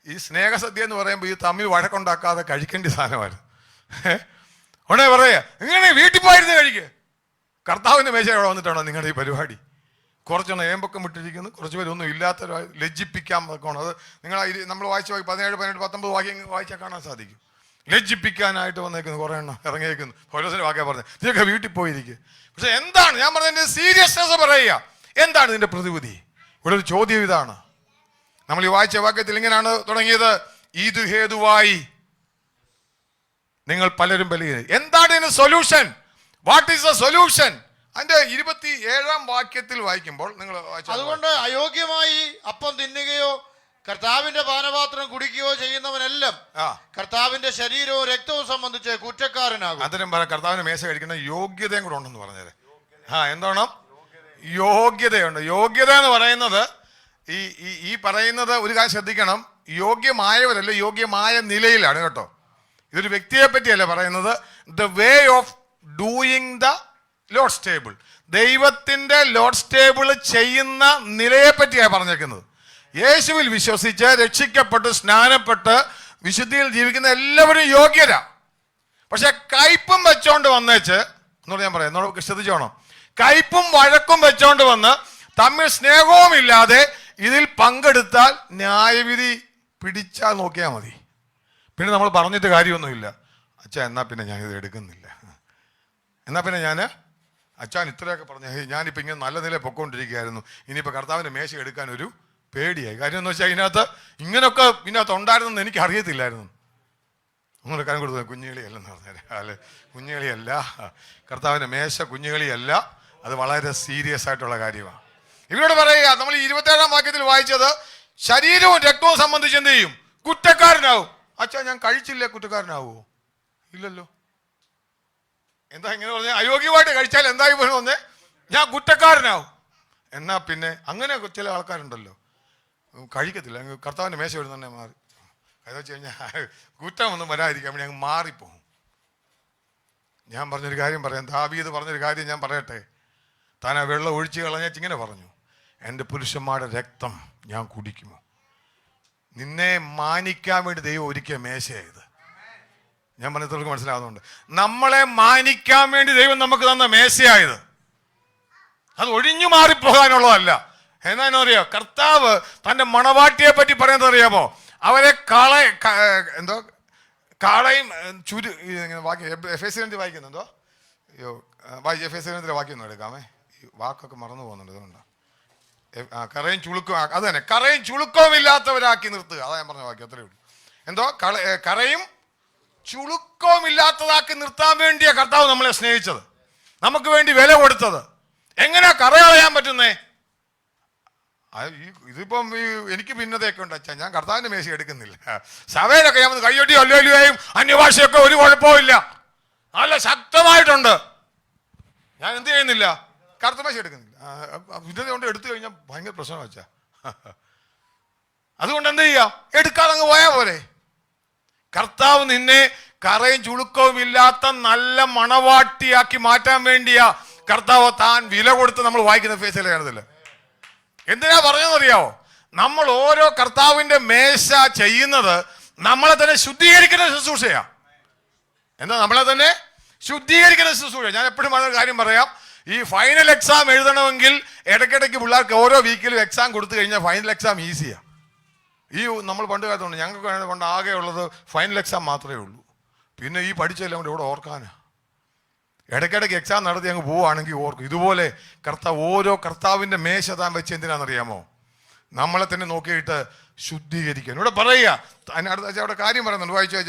ഈ സ്നേഹസദ്യ എന്ന് പറയുമ്പോൾ ഈ തമ്മിൽ വഴക്കുണ്ടാക്കാതെ കഴിക്കേണ്ട സാധനമായിരുന്നു. ഉടനെ പറയാ, ഇങ്ങനെ വീട്ടിൽ പോയിരുന്നു കഴിക്കുക. കർത്താവിന്റെ മേശ അവിടെ വന്നിട്ടാണോ നിങ്ങളുടെ ഈ പരിപാടി? കുറച്ചൊന്ന് ഏമ്പക്കം വിട്ടിരിക്കുന്നു, കുറച്ച് പേരൊന്നും ഇല്ലാത്ത ലജ്ജിപ്പിക്കാൻ നോക്കണം. അത് നിങ്ങൾ നമ്മൾ വായിച്ച 17, 18, 19 വാക്യം വായിച്ചാൽ കാണാൻ സാധിക്കും. ലജ്ജിപ്പിക്കാനായിട്ട് വന്നേക്കുന്നു കുറേ എണ്ണം ഇറങ്ങിയേക്കുന്നു. പൗലോസിന്റെ വാക്യ പറഞ്ഞത് ഇതൊക്കെ വീട്ടിൽ പോയിരിക്കുക. പക്ഷെ എന്താണ് ഞാൻ പറഞ്ഞതിന്റെ സീരിയസ്നെസ് പറയുക? എന്താണ് ഇതിന്റെ പ്രതിവിധി? ഇവിടെ ഒരു ചോദ്യം ഇതാണ്. നമ്മൾ ഈ വായിച്ച വാക്യത്തിൽ ഇങ്ങനെയാണ് തുടങ്ങിയത്, ഇത് ഹേതുവായി നിങ്ങൾ പലരും ബലിയിടും. എന്താണ് ഇതിന് solution? What is the solution? അതിന്റെ 27-ാം വാക്യത്തിൽ വായിക്കുമ്പോൾ നിങ്ങൾ അതുകൊണ്ട് അയോഗ്യമായി അപ്പം തിന്നുകയോ കർത്താവിന്റെ പാനപാത്രം കുടിക്കുകയോ ചെയ്യുന്നവനെല്ലാം കർത്താവിന്റെ ശരീരവും രക്തവും സംബന്ധിച്ച് കുറ്റക്കാരനാകും. അതിനും പറയാം കർത്താവിന്റെ മേശ കഴിക്കുന്ന യോഗ്യതയും കൂടെ ഉണ്ടെന്ന് പറഞ്ഞത്. എന്താണ് യോഗ്യതയുണ്ട്? യോഗ്യത എന്ന് പറയുന്നത് ഈ പറയുന്നത് ഒരു കാര്യം ശ്രദ്ധിക്കണം, യോഗ്യമായവരല്ല, യോഗ്യമായ നിലയിലാണ് കേട്ടോ. ഇതൊരു വ്യക്തിയെ പറ്റിയല്ല പറയുന്നത്. The way of doing the lords table, ദൈവത്തിന്റെ ലോഡ്സ് ടേബിൾ ചെയ്യുന്ന നിലയെ പറ്റിയാണ് പറഞ്ഞേക്കുന്നത്. യേശുവിൽ വിശ്വസിച്ച് രക്ഷിക്കപ്പെട്ട് സ്നാനപ്പെട്ട് വിശുദ്ധിയിൽ ജീവിക്കുന്ന എല്ലാവരും യോഗ്യരാ. പക്ഷെ കയ്പും വെച്ചോണ്ട് വന്നേച്ച് എന്നോട് ഞാൻ പറയാം, എന്നോട് ശ്രദ്ധിച്ചോണം, കയ്പും വഴക്കും വെച്ചോണ്ട് വന്ന് തമ്മിൽ സ്നേഹവും ഇല്ലാതെ ഇതിൽ പങ്കെടുത്താൽ ന്യായവിധി പിടിച്ചാൽ നോക്കിയാൽ മതി. പിന്നെ നമ്മൾ പറഞ്ഞിട്ട് കാര്യമൊന്നുമില്ല. അച്ഛാ എന്നാൽ പിന്നെ ഞാനിത് എടുക്കുന്നില്ല. എന്നാൽ പിന്നെ അച്ഛൻ ഇത്രയൊക്കെ പറഞ്ഞു, ഞാനിപ്പോൾ ഇങ്ങനെ നല്ല നിലയിൽ പൊക്കോണ്ടിരിക്കുകയായിരുന്നു, ഇനിയിപ്പോൾ കർത്താവിൻ്റെ മേശ എടുക്കാൻ ഒരു പേടിയായി. കാര്യം എന്ന് വെച്ചാൽ ഇങ്ങനെയൊക്കെ ഇതിനകത്ത് ഉണ്ടായിരുന്നെന്ന് എനിക്ക് അറിയത്തില്ലായിരുന്നു. ഒന്നുകൂടെ കാര്യം കൊടുത്തത് കുഞ്ഞുകളിയല്ലെന്ന് പറഞ്ഞാൽ, അല്ലെ, കുഞ്ഞുകളിയല്ല, കർത്താവിൻ്റെ മേശ കുഞ്ഞുകളിയല്ല, അത് വളരെ സീരിയസ് ആയിട്ടുള്ള കാര്യമാണ്. ഇവരോട് പറയുക, നമ്മൾ 27-ാം വാക്യത്തിൽ വായിച്ചത്, ശരീരവും രക്തവും സംബന്ധിച്ച് എന്ത് ചെയ്യും? കുറ്റക്കാരനാവും. അച്ഛാ ഞാൻ കഴിച്ചില്ലേ, കുറ്റക്കാരനാവുമോ? ഇല്ലല്ലോ. എന്താ ഇങ്ങനെ പറഞ്ഞ? അയോഗ്യമായിട്ട് കഴിച്ചാൽ എന്തായി പോയെന്ന് ഞാൻ കുറ്റക്കാരനാവും. എന്നാ പിന്നെ അങ്ങനെ ചില ആൾക്കാരുണ്ടല്ലോ, കഴിക്കത്തില്ല, കർത്താവിൻ്റെ മേശ ഇവിടെ തന്നെ മാറി. അതെന്ന് വെച്ച് കഴിഞ്ഞാൽ കുറ്റമൊന്നും വരാതിരിക്കാൻ വേണ്ടി അങ്ങ് മാറിപ്പോകും. ഞാൻ പറഞ്ഞൊരു കാര്യം പറയാം, ദാവീദ് പറഞ്ഞൊരു കാര്യം ഞാൻ പറയട്ടെ. താൻ ആ വെള്ളം ഒഴിച്ച് കളഞ്ഞിട്ട് ഇങ്ങനെ പറഞ്ഞു, എൻ്റെ പുരുഷന്മാരുടെ രക്തം ഞാൻ കുടിക്കുമോ? നിന്നെ മാനിക്കാൻ വേണ്ടി ദൈവം ഒരുക്കിയ മേശയായത്. ഞാൻ പറഞ്ഞവർക്ക് മനസ്സിലാവുന്നുണ്ട്. നമ്മളെ മാനിക്കാൻ വേണ്ടി ദൈവം നമുക്ക് തന്ന മേശയായത്. അത് ഒഴിഞ്ഞു മാറിപ്പോകാനുള്ളതല്ല. എന്നാ അറിയാം, കർത്താവ് തൻ്റെ മണവാട്ടിയെ പറ്റി പറയുന്നത് അറിയാമോ? അവരെ കാളയും എഫേസ്യത്തിൽ വായിക്കുന്നുണ്ടോ? അയ്യോ, എഫേസ്യത്തിലെ വാക്യം ഒന്നും എടുക്കാമേ, ഈ വാക്കൊക്കെ മറന്നു പോകുന്നുണ്ട്. അതുകൊണ്ടാണ് കറയും ചുളുക്കവും, അത് തന്നെ, കറയും ചുളുക്കവും ഇല്ലാത്തവരാക്കി നിർത്തുക. അതാ ഞാൻ പറഞ്ഞ വാക്യം, അത്രയേ ഉള്ളൂ. എന്തോ കറയും ചുളുക്കവും ഇല്ലാത്തതാക്കി നിർത്താൻ വേണ്ടിയാ കർത്താവ് നമ്മളെ സ്നേഹിച്ചത്, നമുക്ക് വേണ്ടി വില കൊടുത്തത്. എങ്ങനെയാ കറ കളയാൻ പറ്റുന്നേ? ഇതിപ്പം എനിക്ക് ഭിന്നതയൊക്കെ ഉണ്ട് അച്ഛാ, ഞാൻ കർത്താവിന്റെ മേശ എടുക്കുന്നില്ല. സഭയിലൊക്കെ ഞാൻ കയ്യൊട്ടി അല്ലുവയും അന്യഭാഷയൊക്കെ ഒരു കുഴപ്പമില്ല, നല്ല ശക്തമായിട്ടുണ്ട്. ഞാൻ എന്ത് ചെയ്യുന്നില്ല? കറുത്ത മേശ എടുക്കുന്നില്ല. ഭിന്നത കൊണ്ട് എടുത്തു കഴിഞ്ഞാൽ ഭയങ്കര പ്രശ്നം വെച്ചാ. അതുകൊണ്ട് എന്ത് ചെയ്യാ? എടുക്കാതെ അങ്ങ് പോയാ പോരെ. കർത്താവ് നിന്നെ കറയും ചുളുക്കവും ഇല്ലാത്ത നല്ല മണവാട്ടിയാക്കി മാറ്റാൻ വേണ്ടിയാ കർത്താവ് താൻ വില കൊടുത്ത് നമ്മൾ വായിക്കുന്ന ഫേസിലെ കാണുന്നില്ല. എന്തിനാ പറഞ്ഞതെന്നറിയാവോ? നമ്മൾ ഓരോ കർത്താവിന്റെ മേശ ചെയ്യുന്നത് നമ്മളെ തന്നെ ശുദ്ധീകരിക്കുന്ന ശുശ്രൂഷയാ. എന്താ? നമ്മളെ തന്നെ ശുദ്ധീകരിക്കുന്ന ശുശ്രൂഷ. ഞാൻ എപ്പോഴും പറഞ്ഞ കാര്യം പറയാം, ഈ ഫൈനൽ എക്സാം എഴുതണമെങ്കിൽ ഇടയ്ക്കിടയ്ക്ക് പിള്ളേർക്ക് ഓരോ വീക്കിലും എക്സാം കൊടുത്തു കഴിഞ്ഞാൽ ഫൈനൽ എക്സാം ഈസിയാ. ഈ നമ്മൾ പണ്ട് കാലത്തുണ്ട്, ഞങ്ങൾക്ക് പണ്ട് ആകെ ഉള്ളത് ഫൈനൽ എക്സാം മാത്രമേ ഉള്ളൂ. പിന്നെ ഈ പഠിച്ചെല്ലാം കൂടെ ഇവിടെ ഓർക്കാനാ. ഇടയ്ക്കിടയ്ക്ക് എക്സാം നടത്തി അങ്ങ് പോവുകയാണെങ്കിൽ ഓർക്കും. ഇതുപോലെ ഓരോ കർത്താവിൻ്റെ മേശ താൻ വെച്ച് എന്തിനാണെന്നറിയാമോ? നമ്മളെ തന്നെ നോക്കിയിട്ട് ശുദ്ധീകരിക്കാൻ. ഇവിടെ പറയുക, അതിനടുത്ത അവിടെ കാര്യം പറയുന്നുണ്ട്.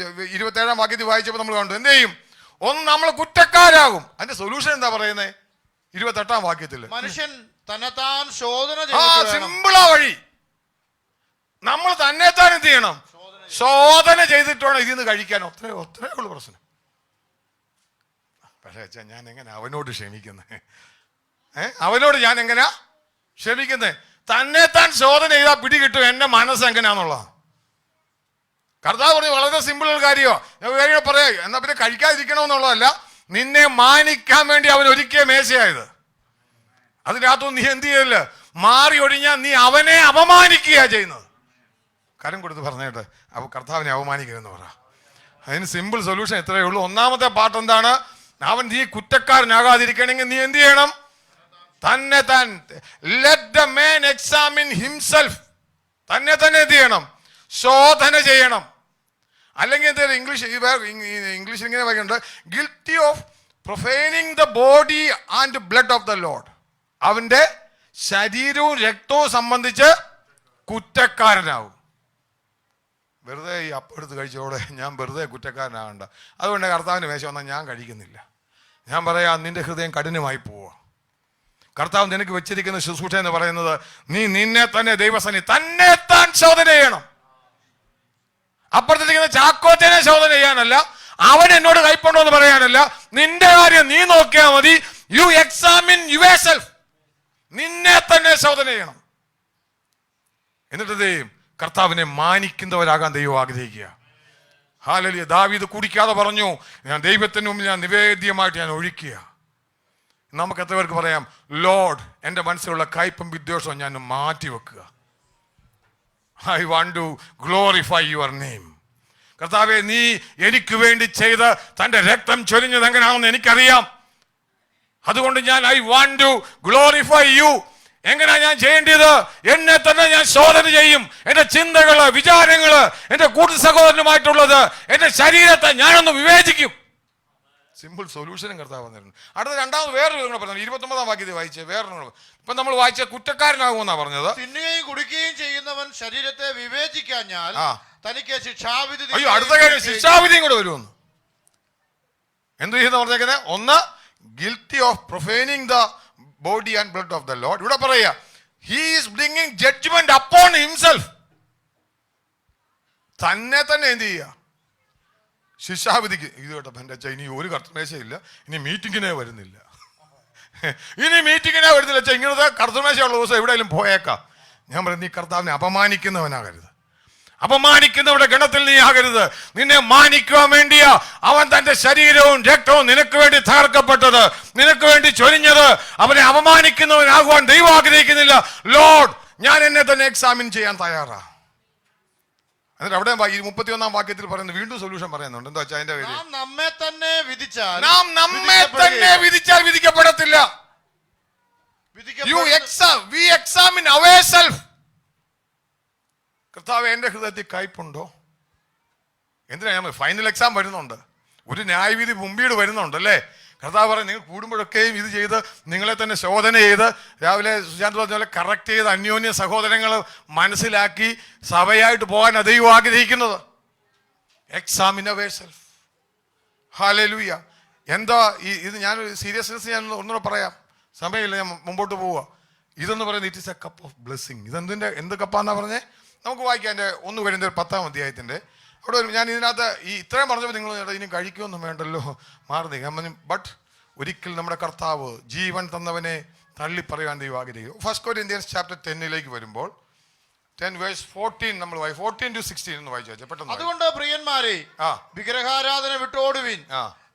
27-ാം വാക്യത്തിൽ വായിച്ചപ്പോൾ നമ്മൾ കണ്ടു, എന്ത് ചെയ്യും? ഒന്ന്, നമ്മൾ കുറ്റക്കാരാകും. അതിന്റെ സൊല്യൂഷൻ എന്താ പറയുന്നത്? 28-ാം വാക്യത്തിൽ മനുഷ്യൻ തന്നെത്താൻ ശോധന സിമ്പിളാ വഴി. നമ്മൾ തന്നെത്താൻ എന്ത് ചെയ്യണം? ശോധന ചെയ്തിട്ട് വേണം ഇതിൽ നിന്ന് കഴിക്കാൻ. ഒത്രേ ഉള്ളു പ്രശ്നം. പക്ഷേ അച്ഛാ, ഞാൻ എങ്ങനെ അവനോട് ക്ഷമിക്കുന്നത്? അവനോട് ഞാൻ എങ്ങനെയാ ക്ഷമിക്കുന്നത്? തന്നെത്താൻ ശോധന ചെയ്താൽ പിടികിട്ടും എൻ്റെ മനസ്സ് എങ്ങനെയാന്നുള്ളതാ. കർത്താവ് പറഞ്ഞു വളരെ സിമ്പിൾ ഒരു കാര്യമോ. ഞാൻ കാര്യം പറയാ, എന്നാ പിന്നെ കഴിക്കാതിരിക്കണമെന്നുള്ളതല്ല, നിന്നെ മാനിക്കാൻ വേണ്ടി അവൻ ഒരുക്കിയ മേശയായത്. അതിനകത്തൊന്നും നീ എന്ത് ചെയ്യല്ല, മാറി ഒഴിഞ്ഞാൽ നീ അവനെ അപമാനിക്കുക ചെയ്യുന്നത്. കരം കൊടുത്ത് പറഞ്ഞേട്ടെ, അപ്പൊ കർത്താവിനെ അവമാനിക്കരുതെന്ന് പറ. അതിന് സിമ്പിൾ സൊല്യൂഷൻ ഇത്രയേ ഉള്ളൂ. ഒന്നാമത്തെ പാട്ട് എന്താണ്? നീ കുറ്റക്കാരനാകാതിരിക്കണമെങ്കിൽ നീ എന്ത് ചെയ്യണം? തന്നെ താൻ let the man examine himself. തന്നെ എന്ത് ചെയ്യണം? ശോധന ചെയ്യണം. അല്ലെങ്കിൽ എന്താ ഇംഗ്ലീഷ് ഇങ്ങനെ പറയുന്നുണ്ട്, guilty of profaning the body and blood of the Lord. അവന്റെ ശരീരവും രക്തവും സംബന്ധിച്ച് കുറ്റക്കാരനാവും. വെറുതെ ഈ അപ്പെടുത്ത് കഴിച്ചോടെ ഞാൻ വെറുതെ കുറ്റക്കാരനാകണ്ട. അതുകൊണ്ട് കർത്താവിൻ്റെ മേശ വന്നാൽ ഞാൻ കഴിക്കുന്നില്ല. ഞാൻ പറയാം, നിന്റെ ഹൃദയം കഠിനമായി പോവുക. കർത്താവ് നിനക്ക് വെച്ചിരിക്കുന്ന ശുശ്രൂഷ എന്ന് പറയുന്നത്, നീ നിന്നെ തന്നെ ദൈവസന്നി തന്നെ താൻ ശോധന ചെയ്യണം. അപ്പുറത്തിരിക്കുന്ന ചാക്കോച്ചനെ ശോധന ചെയ്യാനല്ല, അവൻ എന്നോട് കൈപ്പുണ്ടോ എന്ന് പറയാനല്ല, നിന്റെ കാര്യം നീ നോക്കിയാൽ മതി. You examine yourself. നിന്നെ തന്നെ ശോധന ചെയ്യണം. എന്നിട്ട് ദൈവം കർത്താവിനെ മാനിക്കുന്നവരാകാൻ ദൈവം ആഗ്രഹിക്കുക. ഹല്ലേലൂയ. ദാവീദ് കുടിക്കാതെ പറഞ്ഞു, ഞാൻ ദൈവത്തിന് മുമ്പിൽ ഞാൻ നിവേദ്യമായിട്ട് ഞാൻ ഒഴിക്കുക. നമുക്ക് എത്ര പേർക്ക് പറയാം, ലോർഡ്, എൻ്റെ മനസ്സിലുള്ള കയ്പും വിദ്വേഷവും ഞാൻ മാറ്റി വെക്കുക. I want to glorify your name. കർത്താവേ, നീ എനിക്ക് വേണ്ടി ചെയ്ത് തൻ്റെ രക്തം ചൊരിഞ്ഞത് എങ്ങനെയാണെന്ന് എനിക്കറിയാം. അതുകൊണ്ട് ഞാൻ I want to glorify you. എങ്ങനെയാ ഞാൻ ചെയ്യേണ്ടത്? എന്നെ തന്നെ ഞാൻ ശോധന ചെയ്യും. എന്റെ ചിന്തകള്, വിചാരങ്ങള്, എന്റെ കൂട്ടു സഹോദരനുമായിട്ടുള്ളത്, എന്റെ ശരീരത്തെ ഞാനൊന്ന് വിവേചിക്കും. സിമ്പിൾ സൊല്യൂഷനും കർത്താവ് വന്നിരുന്നു. അടുത്ത രണ്ടാമത് വേറൊരു കൂടെ പറഞ്ഞു, 29-ാം വാക്യത്തിൽ വായിച്ചേ. വേറൊരു ഇപ്പൊ നമ്മൾ വായിച്ച കുറ്റക്കാരനാകുമെന്നാ പറഞ്ഞത്. തിന്നുകയും കുടിക്കുകയും ചെയ്യുന്നവൻ ശരീരത്തെ വിവേചിക്കാഞ്ഞാൽ തനിക്ക് ശിക്ഷാവിധി. അയ്യോ, അടുത്ത കാര്യം ശിക്ഷാവിധിയും കൂടെ വരുമെന്ന്. എന്ത് ചെയ്യുന്ന പറഞ്ഞേക്കുന്നത്? ഒന്ന്, guilty of profaning the body and blood of the Lord. ഇവിടെ പറയാ, he is bringing judgement upon himself. തന്നെ എന്ത് ചെയ്യുക? ശിക്ഷാവിധിക്ക്. ഇത് കേട്ടപ്പോ എൻ്റെ അച്ഛാ, ഇനി ഒരു കർത്തമേശയില്ല, ഇനി മീറ്റിങ്ങിനെ വരുന്നില്ല, അച്ഛാ. ഇങ്ങനത്തെ കർത്തമേശയുള്ള ദിവസം എവിടെയെങ്കിലും പോയേക്കാം. ഞാൻ പറയും, നീ കർത്താവിനെ അപമാനിക്കുന്നവനാകരുത്, അപമാനിക്കുന്നവരുടെ ഗണത്തിൽ നീ ആകരുത്. നിന്നെ മാനിക്കുവാൻ വേണ്ടിയാ അവൻ തന്റെ ശരീരവും രക്തവും നിനക്ക് വേണ്ടി തകർക്കപ്പെട്ടത്, നിനക്ക് വേണ്ടി ചൊരിഞ്ഞത്. അവനെ അപമാനിക്കുന്നവനാകുവാൻ ദൈവം ആഗ്രഹിക്കുന്നില്ല. ലോർഡ്, ഞാൻ എന്നെ തന്നെ എക്സാമിൻ ചെയ്യാൻ തയ്യാറാ. എന്നിട്ട് അവിടെ ഈ 31-ാം വാക്യത്തിൽ പറയുന്നത് വീണ്ടും സൊല്യൂഷൻ പറയുന്നുണ്ട്. എന്താ വെച്ചാൽ അതിന്റെ പേര്, നാം നമ്മെ തന്നെ വിധിച്ചാൽ വിധിക്കപ്പെടത്തില്ല. We examine ourselves. കർത്താവ്, എന്റെ ഹൃദയത്തിൽ കയ്പുണ്ടോ? എന്തിനാ ഞാൻ ഫൈനൽ എക്സാം വരുന്നുണ്ട്, ഒരു ന്യായവിധി മുമ്പീട് വരുന്നുണ്ട് അല്ലേ? കർത്താവ് പറയും, നിങ്ങൾ കൂടുമ്പോഴൊക്കെയും ഇത് ചെയ്ത് നിങ്ങളെ തന്നെ ശോധന ചെയ്ത്, രാവിലെ സുശാന്ത് പറഞ്ഞ പോലെ കറക്റ്റ് ചെയ്ത് അന്യോന്യ സഹോദരങ്ങൾ മനസ്സിലാക്കി സഭയായിട്ട് പോകാൻ ദൈവം ആഗ്രഹിക്കുന്നത്. Examine ourself. ഹല്ലേലൂയ. എന്താ ഇത്? ഞാനൊരു സീരിയസ്നെസ് ഞാൻ ഒന്നുകൂടെ പറയാം, സമയമില്ല, ഞാൻ മുമ്പോട്ട് പോവുക. ഇതെന്ന് പറയുന്നത് it is A cup of blessing. എന്ത് കപ്പാന്നാ പറഞ്ഞേ? നമുക്ക് വായിക്കാം. എൻ്റെ 1 കൊരിന്ത്യർ 10-ാം അധ്യായത്തിൻ്റെ അവിടെ വരും. ഞാൻ ഇതിനകത്ത് ഇത്രയും പറഞ്ഞപ്പോൾ നിങ്ങൾ ഇനി കഴിക്കുമൊന്നും വേണ്ടല്ലോ, മാറുന്നേ. ബട്ട് ഒരിക്കൽ നമ്മുടെ കർത്താവ് ജീവൻ തന്നവനെ തള്ളി പറയാൻ ദൈവം ആഗ്രഹിക്കും. 1 Corinthians chapter 10 വരുമ്പോൾ 10 verse 14 നമ്മൾ 14 to 16 എന്ന് വായിച്ചു പെട്ടെന്ന്. അതുകൊണ്ട് പ്രിയന്മാരെ, വിഗ്രഹാരാധന വിട്ടോടുവിൻ.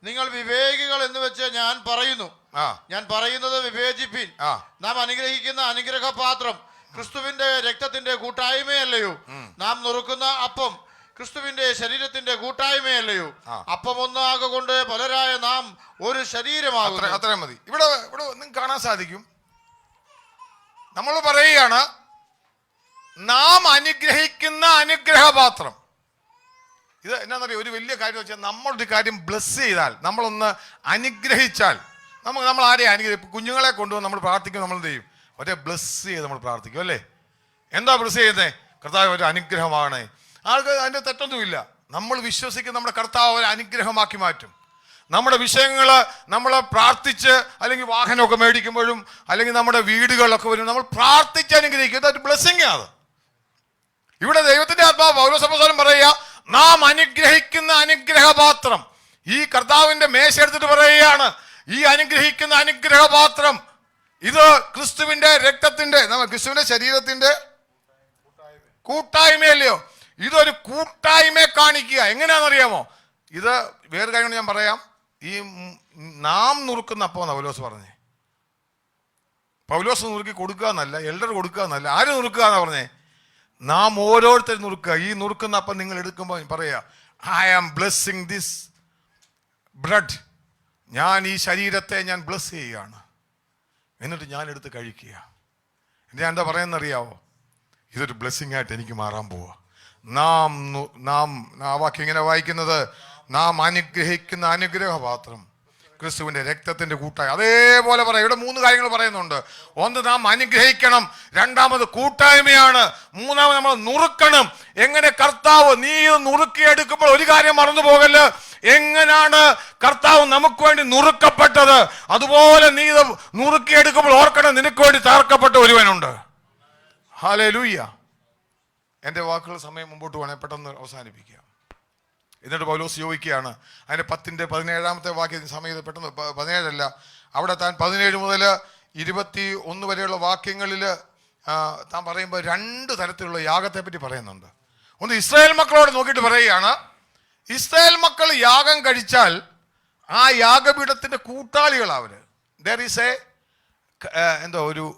നിങ്ങൾ വിവേകികൾ എന്ന് വെച്ച് ഞാൻ പറയുന്നു. ഞാൻ പറയുന്നത് വിവേചിപ്പിൻ. നാം അനുഗ്രഹിക്കുന്ന അനുഗ്രഹപാത്രം ക്രിസ്തുവിന്റെ രക്തത്തിന്റെ കൂട്ടായ്മയല്ലയോ? നാം നുറുക്കുന്ന അപ്പം ക്രിസ്തുവിന്റെ ശരീരത്തിന്റെ കൂട്ടായ്മയല്ലയോ? അപ്പം ഒന്നാകൊണ്ട് പലരായ നാം ഒരു ശരീരമാകും. അത്രയും മതി. ഇവിടെ നിങ്ങൾക്ക് കാണാൻ സാധിക്കും, നമ്മൾ പറയുകയാണ് നാം അനുഗ്രഹിക്കുന്ന അനുഗ്രഹപാത്രം. ഇത് എന്നാന്നറിയാം, ഒരു വലിയ കാര്യം വെച്ചാൽ നമ്മളൊരു കാര്യം ബ്ലെസ് ചെയ്താൽ, നമ്മളൊന്ന് അനുഗ്രഹിച്ചാൽ, നമ്മൾ ആരെയും അനുഗ്രഹിക്കും? കുഞ്ഞുങ്ങളെ കൊണ്ടുവന്ന് നമ്മൾ പ്രാർത്ഥിക്കും, നമ്മൾ എന്ത് ചെയ്യും? ഒരേ ബ്ലെസ് ചെയ്ത് നമ്മൾ പ്രാർത്ഥിക്കും അല്ലേ? എന്താ ബ്ലെസ് ചെയ്യുന്നത്? കർത്താവ് ഒരു അനുഗ്രഹമാണ്. ആൾക്ക് അതിൻ്റെ തെറ്റൊന്നുമില്ല. നമ്മൾ വിശ്വസിക്കുന്ന നമ്മുടെ കർത്താവ് ഒരു അനുഗ്രഹമാക്കി മാറ്റും. നമ്മുടെ വിഷയങ്ങൾ നമ്മൾ പ്രാർത്ഥിച്ച്, അല്ലെങ്കിൽ വാഹനമൊക്കെ മേടിക്കുമ്പോഴും, അല്ലെങ്കിൽ നമ്മുടെ വീടുകളിലൊക്കെ വരും, നമ്മൾ പ്രാർത്ഥിച്ച് അനുഗ്രഹിക്കും. ഇതൊരു ബ്ലെസ്സിങ് ആണ്. ഇവിടെ ദൈവത്തിന്റെ ആത്മാവ് പൗലോസപ്പോസ്തലൻ പറയുക, നാം അനുഗ്രഹിക്കുന്ന അനുഗ്രഹപാത്രം. ഈ കർത്താവിന്റെ മേശ എടുത്തിട്ട് പറയുകയാണ്, ഈ അനുഗ്രഹിക്കുന്ന അനുഗ്രഹപാത്രം ഇത് ക്രിസ്തുവിന്റെ രക്തത്തിന്റെ, ക്രിസ്തുവിന്റെ ശരീരത്തിന്റെ കൂട്ടായ്മയല്ലയോ? ഇതൊരു കൂട്ടായ്മയെ കാണിക്കുക. എങ്ങനെയാണെന്നറിയാമോ? ഇത് വേറെ കാര്യം ഞാൻ പറയാം. ഈ നാം നുറുക്കുന്ന അപ്പം പൗലോസ് പറഞ്ഞേ. പൗലോസ് നുറുക്കി കൊടുക്കുക എന്നല്ല, എൽഡർ കൊടുക്കുക എന്നല്ല. ആര് നുറുക്കുക എന്നാ പറഞ്ഞേ? നാം ഓരോരുത്തരും നുറുക്കുക. ഈ നുറുക്കുന്ന അപ്പം നിങ്ങൾ എടുക്കുമ്പോൾ പറയുക, I am blessing this bread. ഞാൻ ഈ ശരീരത്തെ ഞാൻ ബ്ലെസ് ചെയ്യുകയാണ്. എന്നിട്ട് ഞാൻ എടുത്ത് കഴിക്കുക. ഞാൻ എന്താ പറയുന്നറിയാവോ? ഇതൊരു ബ്ലെസ്സിങ് ആയിട്ട് എനിക്ക് മാറാൻ പോവുക. നാം ആ വാക്യം ഇങ്ങനെ വായിക്കുന്നത്, നാം അനുഗ്രഹിക്കുന്ന അനുഗ്രഹപാത്രം ക്രിസ്തുവിന്റെ രക്തത്തിന്റെ കൂട്ടായി. അതേപോലെ പറയാം. ഇവിടെ 3 കാര്യങ്ങൾ പറയുന്നുണ്ട്. ഒന്ന്, നാം അനുഗ്രഹിക്കണം. രണ്ടാമത് കൂട്ടായ്മയാണ്. മൂന്നാമത് നമ്മൾ നുറുക്കണം. എങ്ങനെ കർത്താവ്, നീ ഇത് നുറുക്കിയെടുക്കുമ്പോൾ ഒരു കാര്യം മറന്നു പോകല്ല്, എങ്ങനെയാണ് കർത്താവ് നമുക്ക് വേണ്ടി നുറുക്കപ്പെട്ടത്, അതുപോലെ നീ ഇത് നുറുക്കിയെടുക്കുമ്പോൾ ഓർക്കണം, നിനക്ക് വേണ്ടി തകർക്കപ്പെട്ട ഒരുവനുണ്ട്. ഹല്ലേലൂയ. എൻ്റെ വാക്കുകൾ സമയം മുമ്പോട്ട് വേണേ പെട്ടെന്ന് അവസാനിപ്പിക്കുക. എന്നിട്ട് പൗലോസ് ചോദിക്കുകയാണ്, അതിൻ്റെ 10-17 വാക്യത്തിന് സമയത്ത് പെട്ടെന്ന് 17 അല്ല, അവിടെ താൻ 17 മുതൽ 21 വരെയുള്ള വാക്യങ്ങളിൽ താൻ പറയുമ്പോൾ 2 തരത്തിലുള്ള യാഗത്തെ പറ്റി പറയുന്നുണ്ട്. ഒന്ന്, ഇസ്രായേൽ മക്കളോട് നോക്കിയിട്ട് പറയുകയാണ്, ഇസ്രായേൽ മക്കൾ യാഗം കഴിച്ചാൽ ആ യാഗപീഠത്തിന്റെ കൂട്ടാളികളാവര്. ദർ ഈസ് എ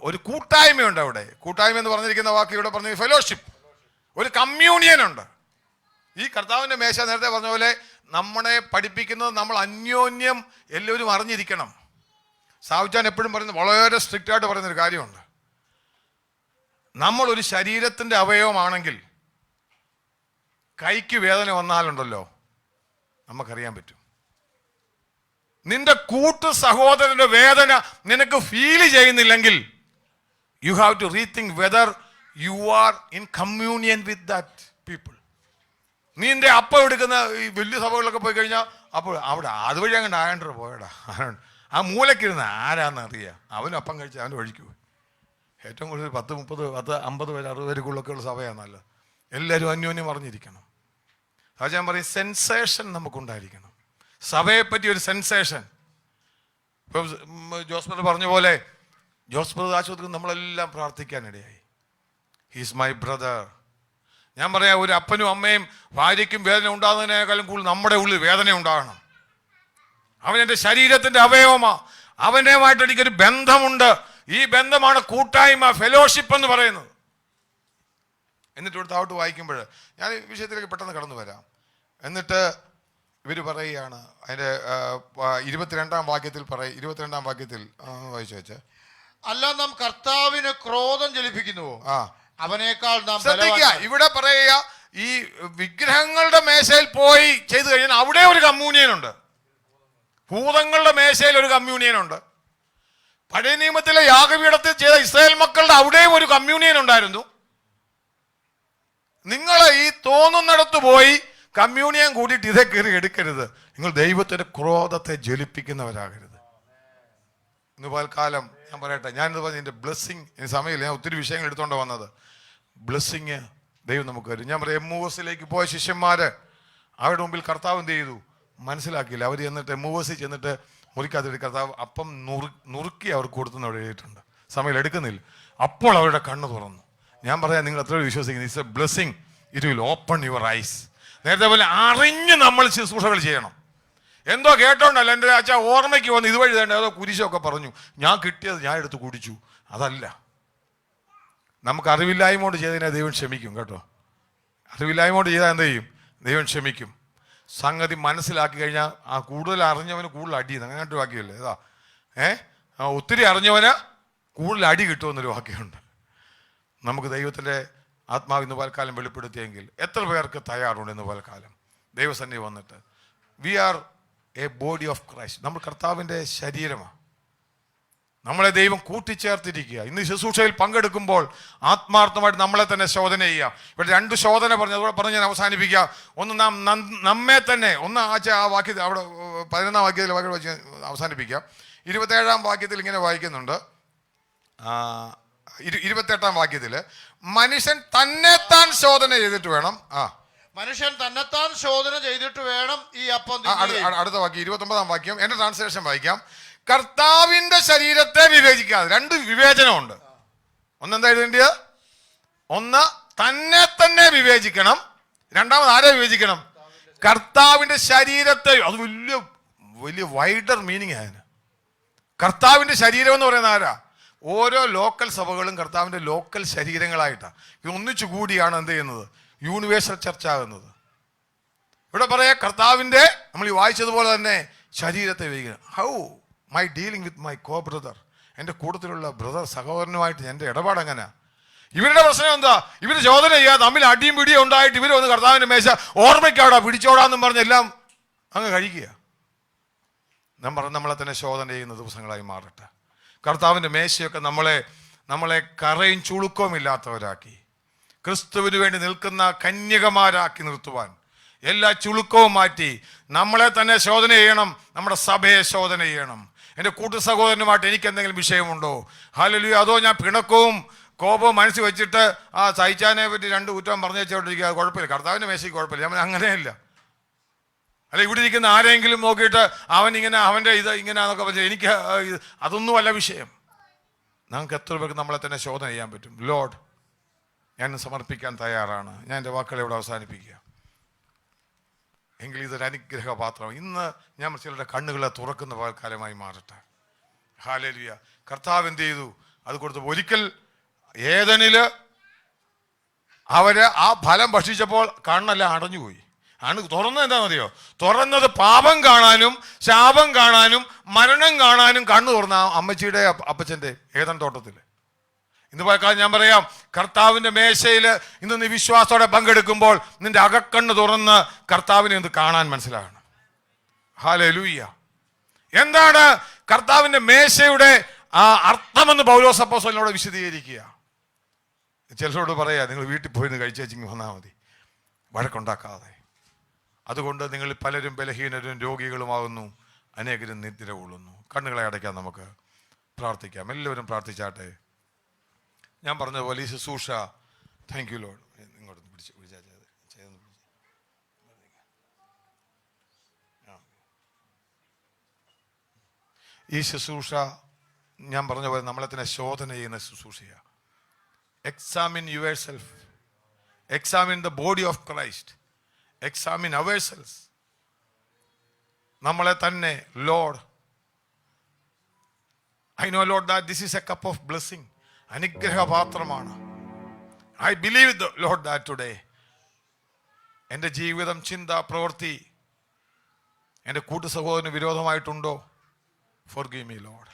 ഒരു കൂട്ടായ്മയുണ്ട് അവിടെ. കൂട്ടായ്മ എന്ന് പറഞ്ഞിരിക്കുന്ന വാക്ക് ഇവിടെ പറഞ്ഞ ഫെലോഷിപ്പ്, ഒരു കമ്മ്യൂണിയൻ ഉണ്ട്. ഈ കർത്താവിന്റെ മേശ നേരത്തെ പറഞ്ഞ പോലെ നമ്മളെ പഠിപ്പിക്കുന്നത് നമ്മൾ അന്യോന്യം എല്ലാവരും അറിഞ്ഞിരിക്കണം. സാവുച്ചാൻ എപ്പോഴും പറയുന്നത്, വളരെ സ്ട്രിക്റ്റ് ആയിട്ട് പറയുന്നൊരു കാര്യമുണ്ട്. നമ്മളൊരു ശരീരത്തിൻ്റെ അവയവമാണെങ്കിൽ കൈക്ക് വേദന വന്നാലുണ്ടല്ലോ നമുക്കറിയാൻ പറ്റും. നിന്റെ കൂട്ടു സഹോദരന്റെ വേദന നിനക്ക് ഫീൽ ചെയ്യുന്നില്ലെങ്കിൽ you have to rethink whether you are in communion with that people. നീ എൻ്റെ അപ്പം എടുക്കുന്ന ഈ വലിയ സഭകളിലൊക്കെ പോയി കഴിഞ്ഞാൽ അപ്പോൾ അവിടെ അതുവഴി അങ്ങോട്ട് ആയണ്ടോ പോയടാ, ആ മൂലക്കിരുന്ന് ആരാന്ന് അറിയാം, അവനും അപ്പം കഴിച്ച് അവൻ്റെ ഒഴിക്ക് പോയി. ഏറ്റവും കൂടുതൽ 10, 30, 50 പേര് 60 പേരുക്കുള്ളൊക്കെ ഉള്ള സഭയാണ് നല്ലത്. എല്ലാവരും അന്യോന്യം അറിഞ്ഞിരിക്കണം. അത് ഞാൻ പറയും, സെൻസേഷൻ നമുക്കുണ്ടായിരിക്കണം. സഭയെപ്പറ്റി ഒരു സെൻസേഷൻ. ഇപ്പം ജോസ് ബ്രദർ പറഞ്ഞ പോലെ ജോസ് ബ്രദർ ആശുപത്രിയിൽ നമ്മളെല്ലാം പ്രാർത്ഥിക്കാനിടയായി. He's my brother. ഞാൻ പറയാം, ഒരു അപ്പനും അമ്മയും ഭാര്യയ്ക്കും വേദന ഉണ്ടാകുന്നതിനേക്കാളും കൂടുതൽ നമ്മുടെ ഉള്ളിൽ വേദന ഉണ്ടാകണം. അവൻ എൻ്റെ ശരീരത്തിൻ്റെ അവയവമാ, അവനുമായിട്ട് എനിക്കൊരു ബന്ധമുണ്ട്. ഈ ബന്ധമാണ് കൂട്ടായ്മ, ഫെലോഷിപ്പ് എന്ന് പറയുന്നത്. എന്നിട്ട് ഇവിടെ താഴോട്ട് വായിക്കുമ്പോൾ ഞാൻ ഈ വിഷയത്തിലേക്ക് പെട്ടെന്ന് കടന്നു വരാം. എന്നിട്ട് ഇവർ പറയുകയാണ്, അതിൻ്റെ 22-ാം വാക്യത്തിൽ 22-ാം വാക്യത്തിൽ വായിച്ചു വെച്ച്, അല്ല നാം കർത്താവിന് ക്രോധം ജലിപ്പിക്കുന്നുവോ, അവനേക്കാൾ നാം ശ്രദ്ധിക്കുക. ഇവിടെ പറയുക, ഈ വിഗ്രഹങ്ങളുടെ മേശയിൽ പോയി ചെയ്തു കഴിഞ്ഞാൽ അവിടെ ഒരു കമ്മ്യൂണിയൻ ഉണ്ട്. ഭൂതങ്ങളുടെ മേശയിൽ ഒരു കമ്മ്യൂണിയൻ ഉണ്ട്. പഴയ നിയമത്തിലെ യാഗപീഠത്തിൽ ചെയ്ത ഇസ്രായേൽ മക്കളുടെ അവിടെയും ഒരു കമ്മ്യൂണിയൻ ഉണ്ടായിരുന്നു. നിങ്ങൾ ഈ തോന്നുന്നിടത്ത് പോയി കമ്മ്യൂണിയൻ കൂടിയിട്ട് ഇതേ കയറി എടുക്കരുത്. നിങ്ങൾ ദൈവത്തിന്റെ ക്രോധത്തെ ജ്വലിപ്പിക്കുന്നവരാകരുത്. ഇന്ന് പൽക്കാലം ഞാൻ പറയട്ടെ, ഞാനിത് പറഞ്ഞ എൻ്റെ ബ്ലെസ്സിങ്, എനിക്ക് സമയമില്ല, ഞാൻ ഒത്തിരി വിഷയങ്ങൾ എടുത്തുകൊണ്ട് വന്നത്. ബ്ലെസ്സിങ് ദൈവം നമുക്ക് വരും. ഞാൻ പറയാം, എമ്മൂസിലേക്ക് പോയ ശിഷ്യന്മാര് അവരുടെ മുമ്പിൽ കർത്താവ് എന്ത് ചെയ്തു മനസ്സിലാക്കിയില്ല. അവർ ചെന്നിട്ട് എമ്മൂസിൽ ചെന്നിട്ട് മുറിക്കാത്തിട്ട് കർത്താവ് അപ്പം നുറുക്കി അവർക്ക് കൊടുത്തെന്ന് അവിടെ എഴുതിയിട്ടുണ്ട്. സമയം എടുക്കുന്നില്ല. അപ്പോൾ അവരുടെ കണ്ണ് തുറന്നു. ഞാൻ പറയാം, നിങ്ങൾ എത്ര വിശ്വസിക്കുന്നു, it's A blessing, it will open your eyes. നേരത്തെ പോലെ അറിഞ്ഞ് നമ്മൾ ശുശ്രൂഷകൾ ചെയ്യണം. എന്തോ കേട്ടോണ്ടല്ല, എൻ്റെ അച്ഛാ ഓർമ്മയ്ക്ക് വന്ന് ഇതുവഴി തന്നെ ഏതോ കുരിശൊക്കെ പറഞ്ഞു, ഞാൻ കിട്ടിയത് ഞാൻ എടുത്ത് കുടിച്ചു. അതല്ല, നമുക്ക് അറിവില്ലായ്മ കൊണ്ട് ചെയ്തതിനെ ദൈവം ക്ഷമിക്കും കേട്ടോ. അറിവില്ലായ്മ കൊണ്ട് ചെയ്താൽ എന്ത് ചെയ്യും? ദൈവം ക്ഷമിക്കും. സംഗതി മനസ്സിലാക്കി കഴിഞ്ഞാൽ ആ കൂടുതൽ അറിഞ്ഞവന് കൂടുതൽ അടി, അങ്ങനത്തെ വാക്യമല്ലേ ഏതാ ഒത്തിരി അറിഞ്ഞവന് കൂടുതൽ അടി കിട്ടുമെന്നൊരു വാക്യമുണ്ട്. നമുക്ക് ദൈവത്തിൻ്റെ ആത്മാവ് ഇന്ന് പൽക്കാലം വെളിപ്പെടുത്തിയെങ്കിൽ എത്ര പേർക്ക് തയ്യാറുണ്ട് ഇന്ന് പൽക്കാലം ദൈവസന്നിധി വന്നിട്ട്? We are a body of Christ. നമ്മൾ കർത്താവിൻ്റെ ശരീരമാണ്. നമ്മളെ ദൈവം കൂട്ടിച്ചേർത്തിരിക്കുക. ഇന്ന് ശുശ്രൂഷയിൽ പങ്കെടുക്കുമ്പോൾ ആത്മാർത്ഥമായിട്ട് നമ്മളെ തന്നെ ശോധന ചെയ്യുക. ഇവിടെ 2 ശോധന പറഞ്ഞ് ഞാൻ അവസാനിപ്പിക്കുക. ഒന്ന്, നാം നമ്മെ തന്നെ ഒന്ന് ആ വാക്യത്തിൽ അവിടെ 11-ാം വാക്യത്തിൽ വെച്ച് അവസാനിപ്പിക്കുക. 27-ാം വാക്യത്തിൽ ഇങ്ങനെ വായിക്കുന്നുണ്ട്, 28-ാം വാക്യത്തിൽ മനുഷ്യൻ തന്നെത്താൻ ശോധന ചെയ്തിട്ട് വേണം. മനുഷ്യൻ തന്നെത്താൻ ശോധന ചെയ്തിട്ട് വേണം ഈ അപ്പം. അടുത്ത വാക്യം 29-ാം വാക്യം, എന്റെ ട്രാൻസ്ലേഷൻ വായിക്കാം. കർത്താവിന്റെ ശരീരത്തെ വിവേചിക്കാതെ. 2 വിവേചനമുണ്ട്. ഒന്നെന്താ എഴുതേണ്ടത്? ഒന്ന് തന്നെ വിവേചിക്കണം. രണ്ടാമത് ആരെ വിവേചിക്കണം? കർത്താവിന്റെ ശരീരത്തെ. അത് വലിയ വലിയ വൈഡർ മീനിങ് ആണ്. കർത്താവിന്റെ ശരീരം എന്ന് പറയുന്ന ആരാ? ഓരോ ലോക്കൽ സഭകളും കർത്താവിന്റെ ലോക്കൽ ശരീരങ്ങളായിട്ടാണ്. ഇത് ഒന്നിച്ചു കൂടിയാണ് എന്ത് ചെയ്യുന്നത്? യൂണിവേഴ്സൽ ചർച്ച് ആകുന്നത്. ഇവിടെ പറയാ കർത്താവിന്റെ, നമ്മൾ ഈ വായിച്ചതുപോലെ തന്നെ ശരീരത്തെ വിവേചിക്കണം. How my dealing with my co brother, എൻ്റെ കൂട്ടത്തിലുള്ള ബ്രദർ സഹോദരനുമായിട്ട് എൻ്റെ ഇടപാട് എങ്ങനെയാ? ഇവരുടെ പ്രശ്നം എന്താ? ഇവർ ചോദന ചെയ്യാതെ തമ്മിൽ അടിയും പിടിയും ഉണ്ടായിട്ട് ഇവർ വന്ന് കർത്താവിൻ്റെ മേശ ഓർമ്മയ്ക്കവിടെ പിടിച്ചോടാന്നും പറഞ്ഞെല്ലാം അങ്ങ് കഴിക്കുക. നമ്മളെ തന്നെ ശോധന ചെയ്യുന്ന ദിവസങ്ങളായി മാറട്ടെ. കർത്താവിൻ്റെ മേശയൊക്കെ നമ്മളെ കറയും ചുളുക്കവും ഇല്ലാത്തവരാക്കി, ക്രിസ്തുവിന് വേണ്ടി നിൽക്കുന്ന കന്യകമാരാക്കി നിർത്തുവാൻ എല്ലാ ചുളുക്കവും മാറ്റി നമ്മളെ തന്നെ ശോധന ചെയ്യണം. നമ്മുടെ സഭയെ ശോധന ചെയ്യണം. എൻ്റെ കൂട്ടു സഹോദരനുമായിട്ട് എനിക്ക് എന്തെങ്കിലും വിഷയമുണ്ടോ? ഹല്ലേലൂയ. അതോ ഞാൻ പിണക്കവും കോപവും മനസ്സിൽ വെച്ചിട്ട് സഹിച്ചാനെ പറ്റി 2 കുറ്റം പറഞ്ഞു വെച്ചോണ്ടിരിക്കുക. കുഴപ്പമില്ല, കർത്താവിൻ്റെ മേശയ്ക്ക് കുഴപ്പമില്ല. ഞാൻ അങ്ങനെയല്ല. അല്ല, ഇവിടെ ഇരിക്കുന്ന ആരെങ്കിലും നോക്കിയിട്ട് അവൻ്റെ ഇത് ഇങ്ങനെയാണെന്നൊക്കെ പറഞ്ഞാൽ എനിക്ക് അതൊന്നുമല്ല വിഷയം. നമുക്ക് എത്ര പേർക്ക് നമ്മളെ തന്നെ ശോധന ചെയ്യാൻ പറ്റും? ലോർഡ്, ഞാൻ സമർപ്പിക്കാൻ തയ്യാറാണ്. ഞാൻ എൻ്റെ വാക്കുകളെ ഇവിടെ അവസാനിപ്പിക്കുക. എങ്കിൽ ഇതൊരു അനുഗ്രഹപാത്രം. ഇന്ന് ഞാൻ ചിലരുടെ കണ്ണുകളെ തുറക്കുന്ന കാലമായി മാറട്ടെ. ഹല്ലേലൂയ. കർത്താവ് എന്ത് ചെയ്തു? അത് കൊടുത്തു. ഒരിക്കൽ ഏദനില് അവര് ആ ഫലം ഭക്ഷിച്ചപ്പോൾ കണ്ണെല്ലാം അടഞ്ഞുപോയി. തുറന്നത് എന്താണെന്നറിയോ? തുറന്നത് പാപം കാണാനും ശാപം കാണാനും മരണം കാണാനും കണ്ണു തുറന്ന അമ്മച്ചിയുടെ അപ്പച്ചൻ്റെ ഏദൻ തോട്ടത്തിൽ. ഇന്ന് പകൽക്കാലം ഞാൻ പറയാം, കർത്താവിൻ്റെ മേശയിൽ ഇന്ന് നീ വിശ്വാസത്തോടെ പങ്കെടുക്കുമ്പോൾ നിന്റെ അകക്കണ്ണ് തുറന്ന് കർത്താവിനെ ഒന്ന് കാണാൻ മനസ്സിലാകണം. ഹല്ലേലൂയ. എന്താണ് കർത്താവിൻ്റെ മേശയുടെ അർത്ഥമെന്ന് പൗലോസ് അപ്പോസ്തലനോട് വിശദീകരിക്കുക. ചിലരോട് പറയാ, നിങ്ങൾ വീട്ടിൽ പോയി കഴിച്ചേച്ചിങ്ങ് വന്നാൽ മതി, വഴക്കുണ്ടാക്കാതെ. അതുകൊണ്ട് നിങ്ങൾ പലരും ബലഹീനരും രോഗികളുമാകുന്നു, അനേകരും നിദ്ര കൊള്ളുന്നു. കണ്ണുകളെ അടയ്ക്കാം, നമുക്ക് പ്രാർത്ഥിക്കാം. എല്ലാവരും പ്രാർത്ഥിച്ചാട്ടെ. ഞാൻ പറഞ്ഞതുപോലെ ഈ ശുശ്രൂഷ, താങ്ക് യു ലോർഡ്. ഇങ്ങോട്ട് ഈ ശുശ്രൂഷ ഞാൻ പറഞ്ഞ പോലെ നമ്മളെ തന്നെ ശോധന ചെയ്യുന്ന ശുശ്രൂഷയാണ്. Examine yourself, examine the body of Christ, examine ourselves. നമ്മളെ തന്നെ, Lord, I know Lord that this is a cup of blessing, അനുഗ്രഹപാത്രമാണ്. I believe Lord that today എൻ്റെ ജീവിതം, ചിന്ത, പ്രവൃത്തി എൻ്റെ കൂട്ടു സഹോദരന് വിരോധമായിട്ടുണ്ടോ? Forgive me, Lord.